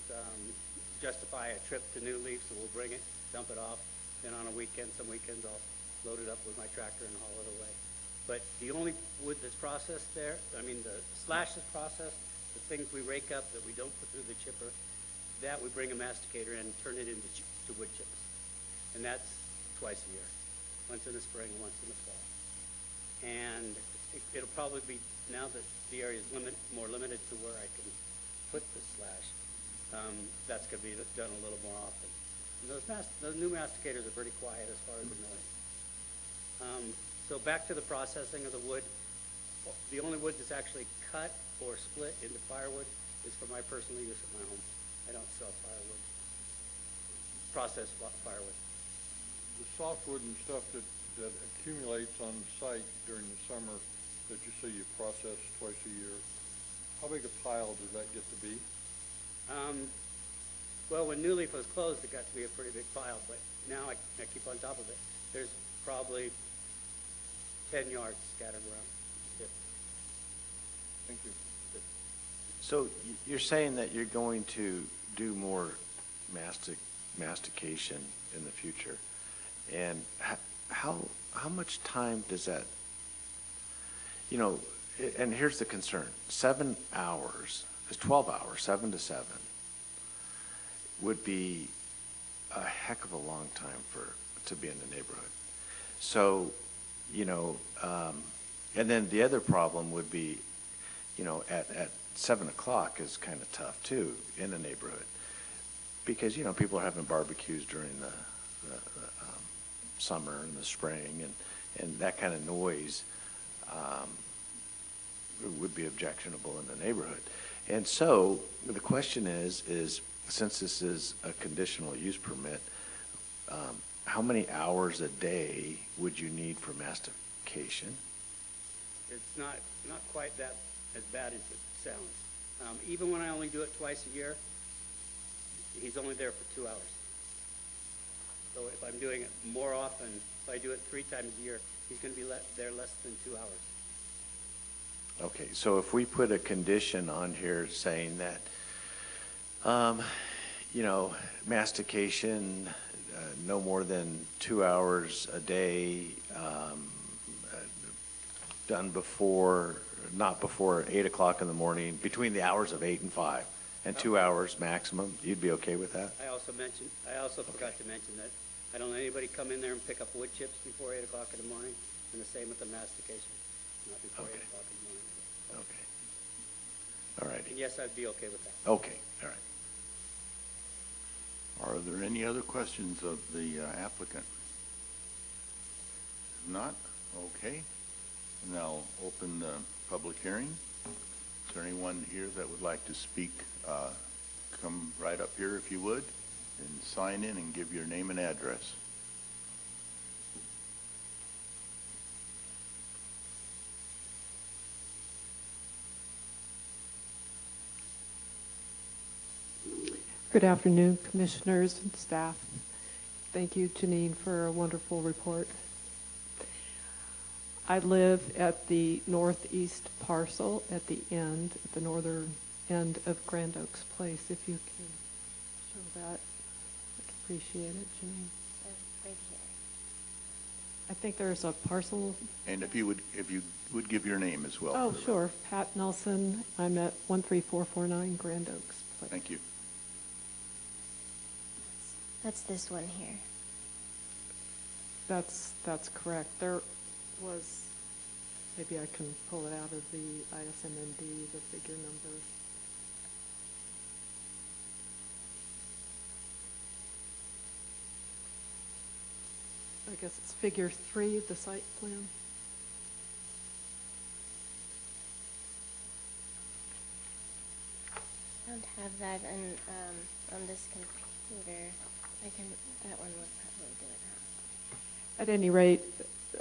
Speaker 13: justify a trip to New Leaf, so we'll bring it, dump it off. Then on a weekend, some weekends I'll load it up with my tractor and haul it away. But the only wood that's processed there, I mean the slash is processed, the things we rake up that we don't put through the chipper, that we bring a masticator in and turn it into wood chips. And that's twice a year, once in the spring and once in the fall. And it'll probably be, now that the area is more limited to where I can put the slash, that's going to be done a little more often. And those new masticators are pretty quiet as far as the noise. So back to the processing of the wood. The only wood that's actually cut or split into firewood is for my personal use at my home. I don't sell firewood, processed firewood.
Speaker 11: The softwood and stuff that accumulates on site during the summer that you say you process twice a year, how big a pile does that get to be?
Speaker 13: Well, when New Leaf was closed, it got to be a pretty big pile, but now I keep on top of it. There's probably 10 yards scattered around. Yeah.
Speaker 11: Thank you.
Speaker 2: So you're saying that you're going to do more mastication in the future, and how much time does that, and here's the concern, 7 hours, it's 12 hours, 7 to 7, would be a heck of a long time to be in the neighborhood. So, and then the other problem would be, at 7 o'clock is kind of tough too in the neighborhood, because people are having barbecues during the summer and the spring, and that kind of noise would be objectionable in the neighborhood. And so the question is since this is a conditional use permit, how many hours a day would you need for mastication?
Speaker 13: It's not quite that as bad as it sounds. Even when I only do it twice a year, he's only there for 2 hours. So if I'm doing it more often, if I do it 3 times a year, he's going to be there less than 2 hours.
Speaker 2: Okay, so if we put a condition on here saying that, mastication, no more than 2 hours a day, done not before 8 o'clock in the morning, between the hours of 8 and 5, and 2 hours maximum, you'd be okay with that?
Speaker 13: I also forgot to mention that I don't let anybody come in there and pick up wood chips before 8 o'clock in the morning, and the same with the mastication, not before 8 o'clock in the morning.
Speaker 2: Okay. All righty.
Speaker 13: And yes, I'd be okay with that.
Speaker 2: Okay, all right.
Speaker 3: Are there any other questions of the applicant? If not, okay. Now open the public hearing. Is there anyone here that would like to speak? Come right up here if you would, and sign in and give your name and address.
Speaker 14: Good afternoon, commissioners and staff. Thank you, Janine, for a wonderful report. I live at the northeast parcel at the northern end of Grand Oaks Place. If you can show that, I'd appreciate it, Janine.
Speaker 12: Right here.
Speaker 14: I think there's a parcel.
Speaker 3: And if you would give your name as well.
Speaker 14: Oh, sure. Pat Nelson. I'm at 13449 Grand Oaks Place.
Speaker 3: Thank you.
Speaker 12: That's this one here.
Speaker 14: That's correct. There was, maybe I can pull it out of the ISMND, the figure number. I guess it's figure 3, the site plan.
Speaker 12: I don't have that on this computer. That one would probably do it now.
Speaker 14: At any rate,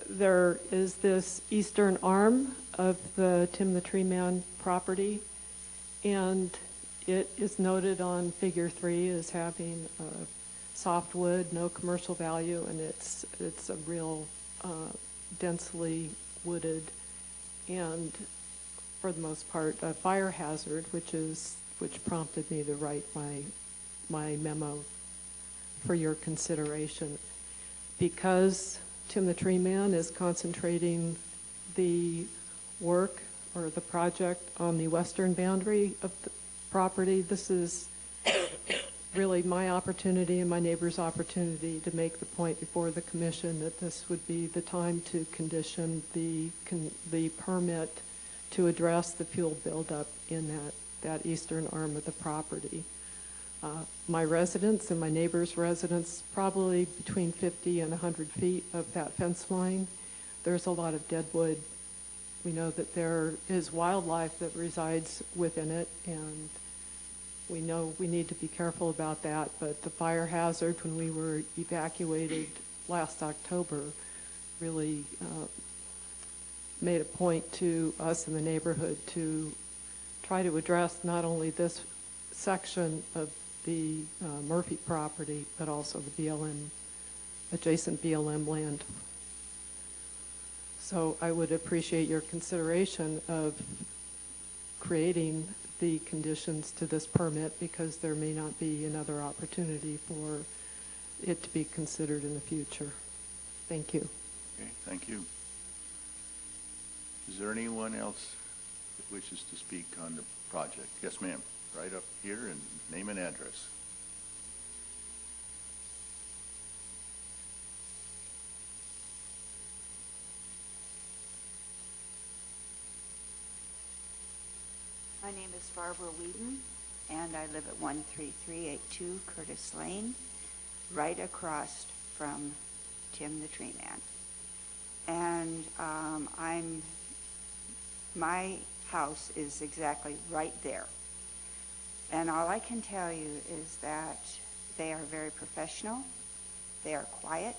Speaker 14: there is this eastern arm of the Tim the Tree Man property, and it is noted on figure 3 as having softwood, no commercial value, and it's a real densely wooded and, for the most part, a fire hazard, which prompted me to write my memo for your consideration. Because Tim the Tree Man is concentrating the work or the project on the western boundary of the property, this is really my opportunity and my neighbor's opportunity to make the point before the commission that this would be the time to condition the permit to address the fuel buildup in that eastern arm of the property. My residents and my neighbor's residents, probably between 50 and 100 feet of that fence line. There's a lot of dead wood. We know that there is wildlife that resides within it, and we know we need to be careful about that, but the fire hazard when we were evacuated last October really made a point to us in the neighborhood to try to address not only this section of the Murphy property, but also the BLM, adjacent BLM land. So I would appreciate your consideration of creating the conditions to this permit, because there may not be another opportunity for it to be considered in the future. Thank you.
Speaker 3: Okay, thank you. Is there anyone else that wishes to speak on the project? Yes, ma'am. Right up here, and name and address.
Speaker 15: My name is Barbara Whedon, and I live at 13382 Curtis Lane, right across from Tim the Tree Man. And my house is exactly right there. And all I can tell you is that they are very professional. They are quiet.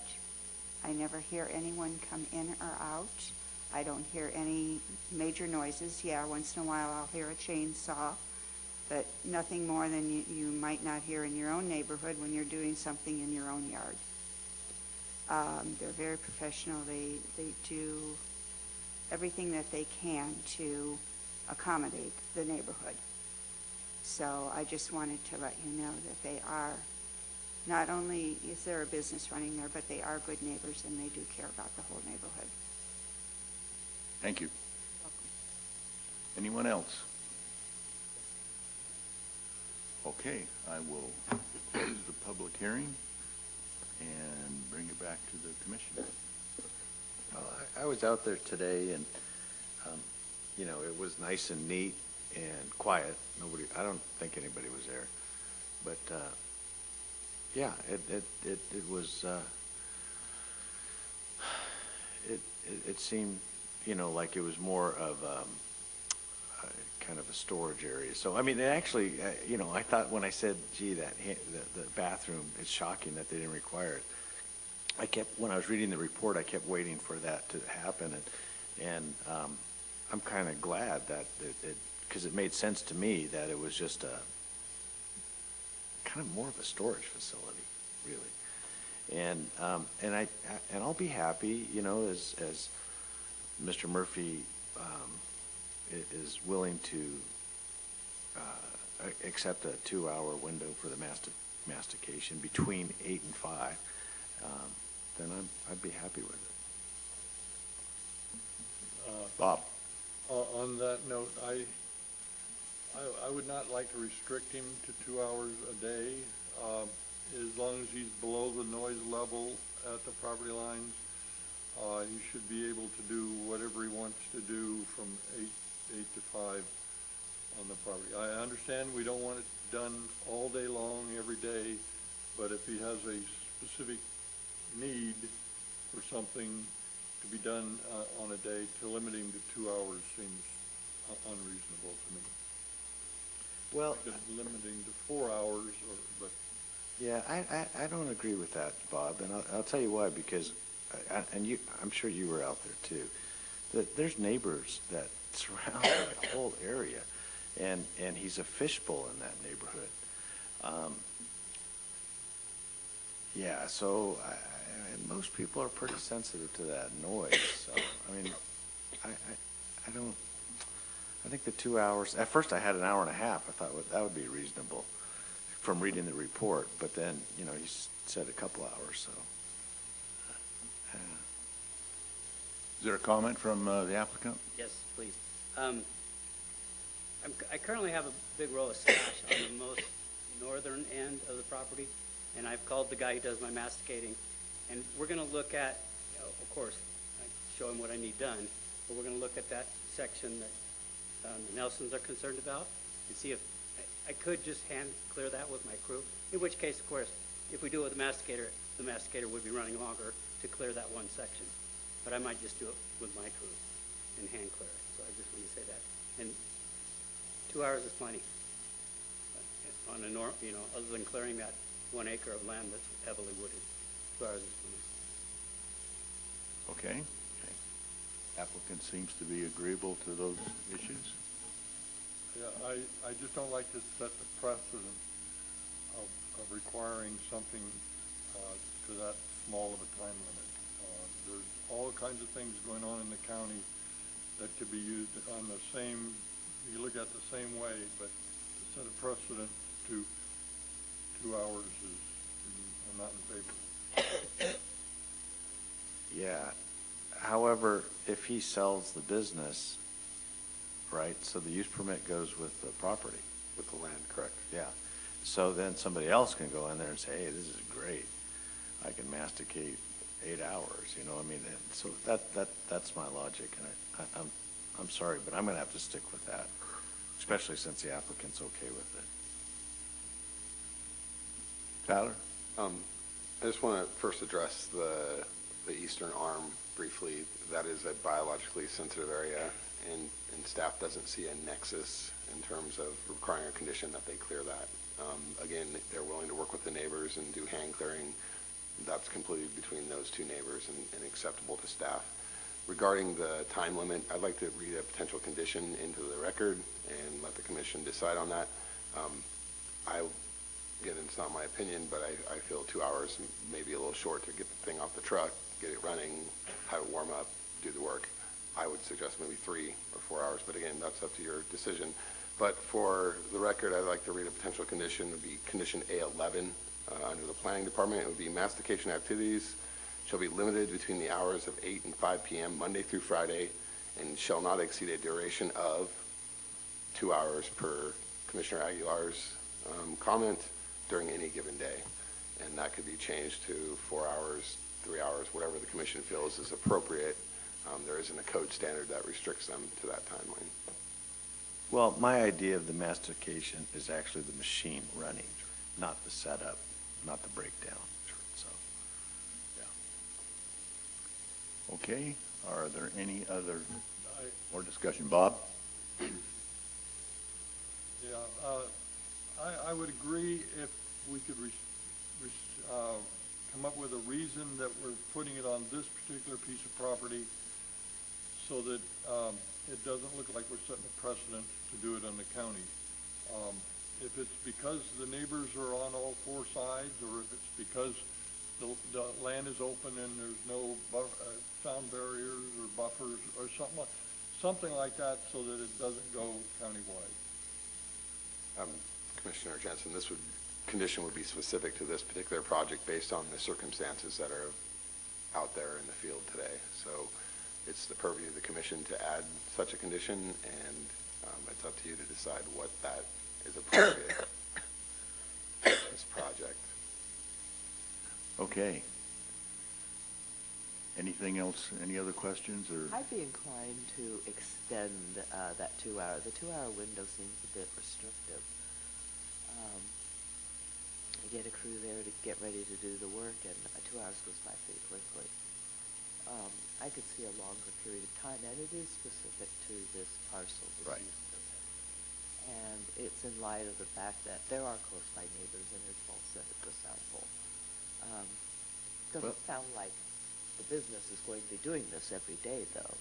Speaker 15: I never hear anyone come in or out. I don't hear any major noises. Yeah, once in a while I'll hear a chainsaw, but nothing more than you might not hear in your own neighborhood when you're doing something in your own yard. They're very professional. They do everything that they can to accommodate the neighborhood. So I just wanted to let you know that they are, not only is there a business running there, but they are good neighbors, and they do care about the whole neighborhood.
Speaker 3: Thank you. Anyone else? Okay, I will close the public hearing and bring it back to the commission.
Speaker 2: I was out there today, and it was nice and neat and quiet. I don't think anybody was there, but yeah, it was. It seemed, like it was more of kind of a storage area. So I mean, it actually, I thought when I said, "Gee, the bathroom," it's shocking that they didn't require it. When I was reading the report, I kept waiting for that to happen, and I'm kind of glad that because it made sense to me that it was just kind of more of a storage facility, really. And I'll be happy, you know, as Mr. Murphy is willing to accept a 2-hour window for the mastication between 8 and 5, then I'd be happy with it.
Speaker 3: Bob?
Speaker 11: On that note, I would not like to restrict him to 2 hours a day, as long as he's below the noise level at the property lines. He should be able to do whatever he wants to do from 8 to 5 on the property. I understand we don't want it done all day long, every day, but if he has a specific need for something to be done on a day, to limit him to 2 hours seems unreasonable to me.
Speaker 2: Well,
Speaker 11: limiting to 4 hours, but
Speaker 2: yeah, I don't agree with that, Bob, and I'll tell you why. Because, I'm sure you were out there too. That there's neighbors that surround the whole area, and he's a fishbowl in that neighborhood. Yeah, so and most people are pretty sensitive to that noise. So I mean, I don't. I think the 2 hours. At first, I had an hour and a half. I thought that would be reasonable from reading the report. But then, you know, he said a couple hours. So.
Speaker 3: Is there a comment from the applicant?
Speaker 13: Yes, please. I currently have a big row of slash on the most northern end of the property, and I've called the guy who does my masticating, and we're going to look at, you know, of course, I show him what I need done, but we're going to look at that section that the Nelsons are concerned about and see if I could just hand clear that with my crew, in which case, of course, if we do it with the masticator would be running longer to clear that one section. But I might just do it with my crew and hand clear it. So I just want to say that. And 2 hours is plenty. On a you know, other than clearing that 1 acre of land that's heavily wooded, 2 hours is plenty.
Speaker 3: Okay. Applicant seems to be agreeable to those issues.
Speaker 11: yeah, I just don't like to set the precedent of requiring something to that small of a time limit. There's all kinds of things going on in the county that could be used on the same, you look at the same way, but to set a precedent to 2 hours is, I'm not in favor.
Speaker 2: Yeah. However, if he sells the business, right, so the use permit goes with the property.
Speaker 4: With the land, correct.
Speaker 2: Yeah. So then somebody else can go in there and say, hey, this is great. I can masticate 8 hours, you know, I mean, so that's my logic, and I'm sorry, but I'm going to have to stick with that, especially since the applicant's okay with it.
Speaker 3: Tyler?
Speaker 4: I just want to first address the eastern arm briefly. That is a biologically sensitive area, and staff doesn't see a nexus in terms of requiring a condition that they clear that. Again, they're willing to work with the neighbors and do hand clearing. That's completely between those two neighbors and acceptable to staff. Regarding the time limit, I'd like to read a potential condition into the record and let the commission decide on that. Again, it's not my opinion, but I feel 2 hours may be a little short to get the thing off the truck, get it running, have it warm up, do the work. I would suggest maybe 3 or 4 hours, but again, that's up to your decision. But for the record, I'd like to read a potential condition. It would be condition A11 under the planning department. It would be mastication activities shall be limited between the hours of 8 and 5 p.m. Monday through Friday, and shall not exceed a duration of 2 hours per Commissioner Aguilar's comment during any given day. And that could be changed to 4 hours, 3 hours, whatever the commission feels is appropriate. There isn't a code standard that restricts them to that timeline.
Speaker 2: Well, my idea of the mastication is actually the machine running, not the setup, not the breakdown. So, yeah.
Speaker 3: Okay. Are there any other more discussion? Bob?
Speaker 11: Yeah, I would agree if we could come up with a reason that we're putting it on this particular piece of property so that it doesn't look like we're setting a precedent to do it on the county. If it's because the neighbors are on all sides, or if it's because the land is open and there's no sound barriers or buffers or something like that, so that it doesn't go countywide.
Speaker 4: Commissioner Jensen, condition would be specific to this particular project based on the circumstances that are out there in the field today. So it's the purview of the commission to add such a condition, and it's up to you to decide what that is appropriate for this project.
Speaker 3: Okay. Anything else, any other questions, or?
Speaker 6: I'd be inclined to extend that 2 hour. The 2 hour window seems a bit restrictive. You get a crew there to get ready to do the work, and 2 hours goes by pretty quickly. I could see a longer period of time, and it is specific to this parcel.
Speaker 3: Right.
Speaker 6: And it's in light of the fact that there are close by neighbors, and as Paul said, it's a sample. Doesn't sound like the business is going to be doing this every day, though.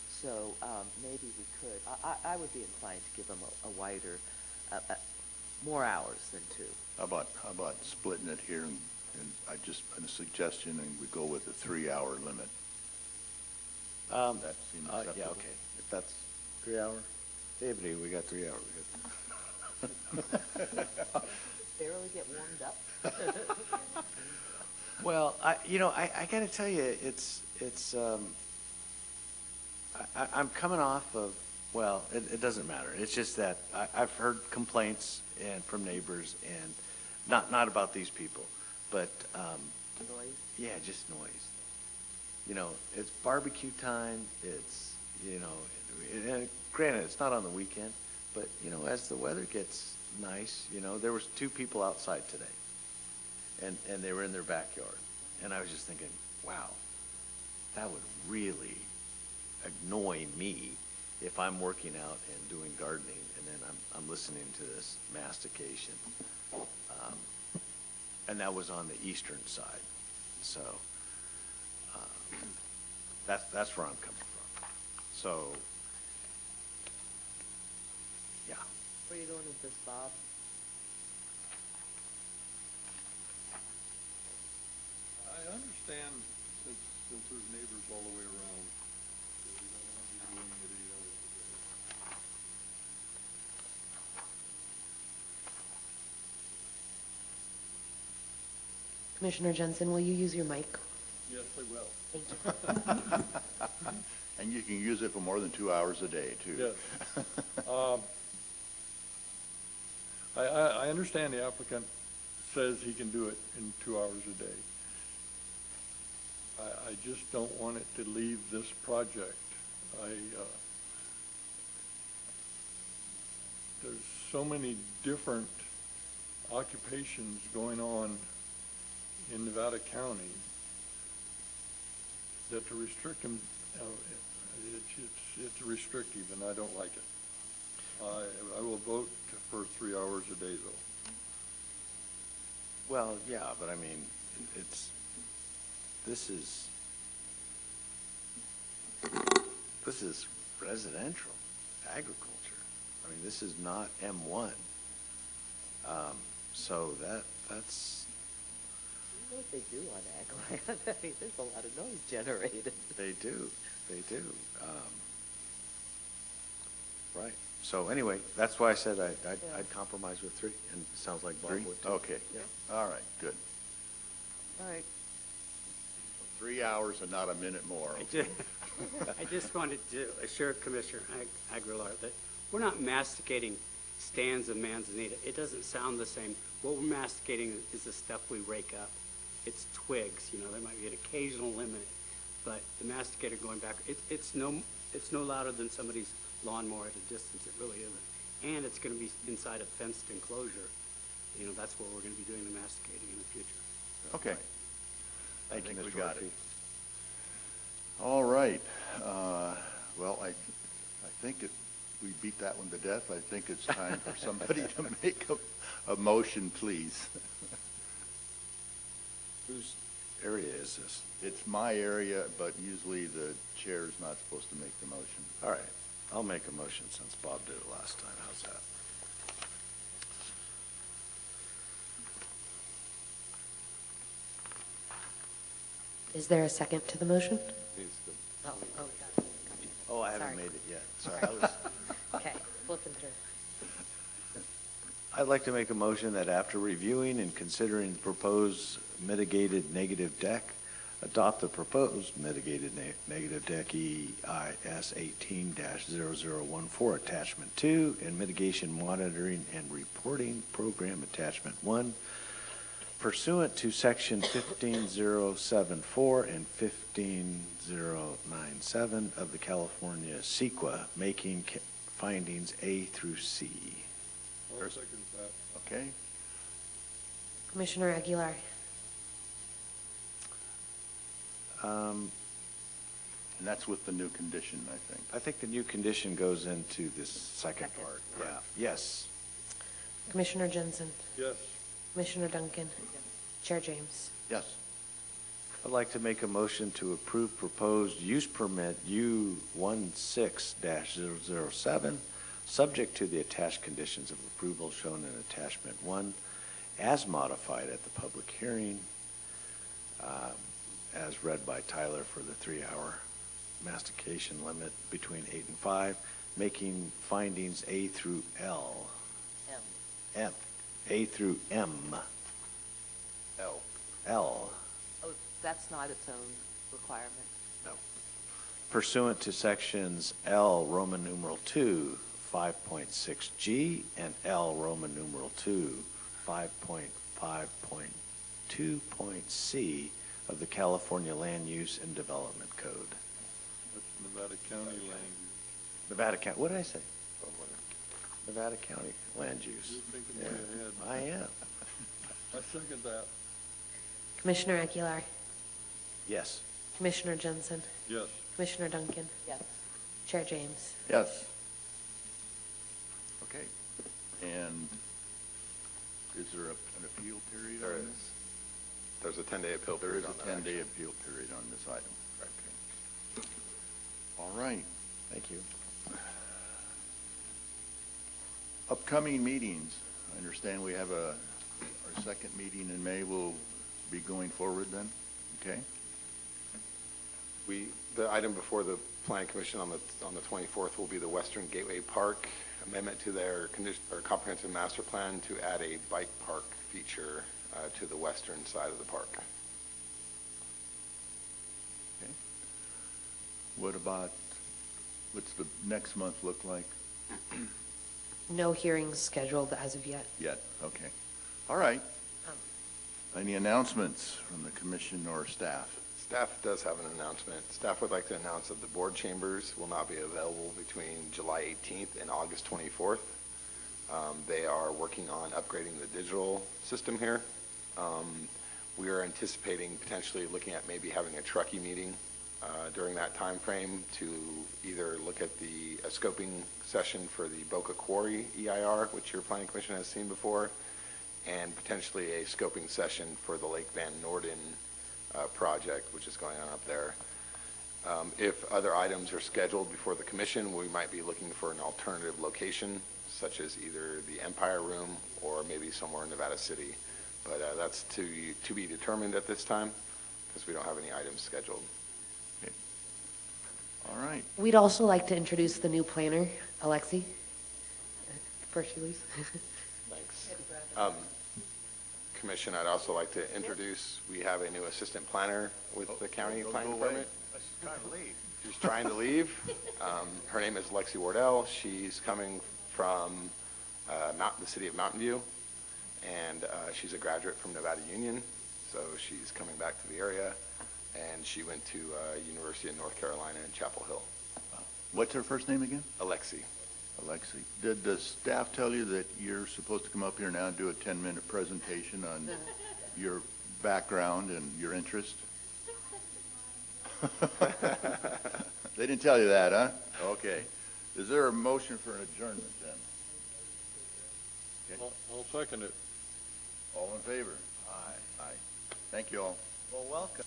Speaker 6: So maybe we could. I would be inclined to give them a wider, more hours than 2.
Speaker 3: How about splitting it here, and I just, a suggestion, and we go with a 3 hour limit? That seems acceptable.
Speaker 2: Yeah, okay. If that's 3 hour, David, we got 3 hours.
Speaker 6: Barely get warmed up.
Speaker 2: Well, I got to tell you, I'm coming off of, well, it doesn't matter. It's just that I've heard complaints from neighbors, and not about these people, but
Speaker 6: Noise?
Speaker 2: yeah, just noise. It's barbecue time. It's and granted, it's not on the weekend, but as the weather gets nice, there was 2 people outside today, and they were in their backyard, and I was just thinking, wow, that would really annoy me if I'm working out and doing gardening, and then I'm listening to this mastication, and that was on the eastern side, so that's where I'm coming from. So, yeah.
Speaker 6: What are you doing with this, Bob?
Speaker 11: I understand since there's neighbors all the way around, so we don't want to be doing it 8 hours a day.
Speaker 1: Commissioner Jensen, will you use your mic?
Speaker 11: Yes, I will.
Speaker 1: Thank you.
Speaker 3: And you can use it for more than 2 hours a day, too.
Speaker 11: Yes. I understand the applicant says he can do it in 2 hours a day. I just don't want it to leave this project. There's so many different occupations going on in Nevada County that to restrict them, it's restrictive, and I don't like it. I will vote for 3 hours a day, though.
Speaker 2: Well, yeah, but I mean, this is residential agriculture. I mean, this is not M1. So that's.
Speaker 6: You know what they do on ag land? I mean, there's a lot of noise generated.
Speaker 2: They do. Right. So anyway, that's why I said I'd compromise with 3, and it sounds like Bob
Speaker 3: 3?
Speaker 2: would too.
Speaker 3: Okay.
Speaker 2: Yeah.
Speaker 3: All right, good.
Speaker 6: All right.
Speaker 3: 3 hours and not a minute more.
Speaker 13: I just wanted to assure Commissioner Aguilar that we're not masticating stands of manzanita. It doesn't sound the same. What we're masticating is the stuff we rake up. It's twigs, there might be an occasional limit, but the masticator going back, it's no louder than somebody's lawnmower at a distance. It really isn't. And it's going to be inside a fenced enclosure. That's where we're going to be doing the masticating in the future.
Speaker 3: Okay. Thank you,
Speaker 2: I think
Speaker 3: Mr.
Speaker 2: we got
Speaker 3: Murphy.
Speaker 2: it.
Speaker 3: All right. Well, I think we beat that one to death. I think it's time for somebody to make a motion, please.
Speaker 2: Whose area is this?
Speaker 3: It's my area, but usually the chair is not supposed to make the motion.
Speaker 2: All right. I'll make a motion since Bob did it last time. How's that?
Speaker 1: Is there a second to the motion?
Speaker 2: Needs to-
Speaker 1: Oh, got it.
Speaker 2: Oh, I haven't
Speaker 1: Sorry.
Speaker 2: made it yet. Sorry. I was-
Speaker 1: Okay, flipping through.
Speaker 2: I'd like to make a motion that after reviewing and considering the proposed mitigated negative deck, adopt the proposed mitigated negative deck EIS 18-0014 Attachment 2 and Mitigation Monitoring and Reporting Program Attachment 1 pursuant to Section 15074 and 15097 of the California CEQA, making findings A through C.
Speaker 11: I'll second that.
Speaker 3: Okay,
Speaker 1: Commissioner Aguilar.
Speaker 2: Um,
Speaker 3: and that's with the new condition, I think.
Speaker 2: I think the new condition goes into this second part. Yeah. Yes.
Speaker 1: Commissioner Jensen.
Speaker 11: Yes.
Speaker 1: Commissioner Duncan. Chair James.
Speaker 3: Yes.
Speaker 2: I'd like to make a motion to approve proposed use permit U16-007, subject to the attached conditions of approval shown in attachment 1, as modified at the public hearing, as read by Tyler for the 3-hour mastication limit between 8 and 5, making findings A through L. M. A through M.
Speaker 4: L.
Speaker 2: L.
Speaker 6: Oh, that's not its own requirement?
Speaker 2: No. Pursuant to sections L Roman numeral 2, 5.6G and L Roman numeral 2, 5.5.2.C of the California Land Use and Development Code.
Speaker 11: That's Nevada County land use.
Speaker 2: Nevada County, what did I say? Nevada County land use.
Speaker 11: You're thinking
Speaker 2: Yeah,
Speaker 11: way ahead.
Speaker 2: I am.
Speaker 11: I second that.
Speaker 1: Commissioner Aguilar.
Speaker 2: Yes.
Speaker 1: Commissioner Jensen.
Speaker 11: Yes.
Speaker 1: Commissioner Duncan.
Speaker 6: Yes.
Speaker 1: Chair James.
Speaker 3: Yes. Okay, and is there an appeal period
Speaker 4: There
Speaker 3: on
Speaker 4: is.
Speaker 3: this?
Speaker 4: There's a 10-day appeal
Speaker 3: There
Speaker 4: period
Speaker 3: is
Speaker 4: on
Speaker 3: a
Speaker 4: that
Speaker 3: 10-day
Speaker 4: action.
Speaker 3: appeal period on this item. Okay. All right.
Speaker 2: Thank you.
Speaker 3: Upcoming meetings. I understand we have our second meeting in May. We'll be going forward then, okay?
Speaker 4: The item before the Planning Commission on the 24th will be the Western Gateway Park amendment to their comprehensive master plan to add a bike park feature to the western side of the park.
Speaker 3: Okay. What's the next month look like?
Speaker 1: No hearings scheduled as of yet.
Speaker 3: Yet, okay. All right. Any announcements from the commission or staff?
Speaker 4: Staff does have an announcement. Staff would like to announce that the board chambers will not be available between July 18th and August 24th. They are working on upgrading the digital system here. We are anticipating potentially looking at maybe having a Truckee meeting during that time frame to either look at a scoping session for the Boca Quarry EIR, which your Planning Commission has seen before, and potentially a scoping session for the Lake Van Norden project, which is going on up there. If other items are scheduled before the commission, we might be looking for an alternative location, such as either the Empire Room or maybe somewhere in Nevada City. But that's to be determined at this time, because we don't have any items scheduled.
Speaker 3: Okay. All right.
Speaker 1: We'd also like to introduce the new planner, Alexi, before she leaves.
Speaker 4: Thanks. Commission, I'd also like to introduce, we have a new assistant planner with the county planning department.
Speaker 3: She's trying to leave.
Speaker 4: She's trying to leave. Her name is Lexi Wardell. She's coming from the city of Mountain View, and she's a graduate from Nevada Union, so she's coming back to the area, and she went to University of North Carolina in Chapel Hill.
Speaker 3: What's her first name again?
Speaker 4: Alexi.
Speaker 3: Alexi. Did the staff tell you that you're supposed to come up here now and do a 10-minute presentation on your background and your interest? They didn't tell you that, huh? Okay. Is there a motion for an adjournment then? Okay.
Speaker 11: I'll second it.
Speaker 3: All in favor? Aye. Aye. Thank you all.
Speaker 2: Well, welcome.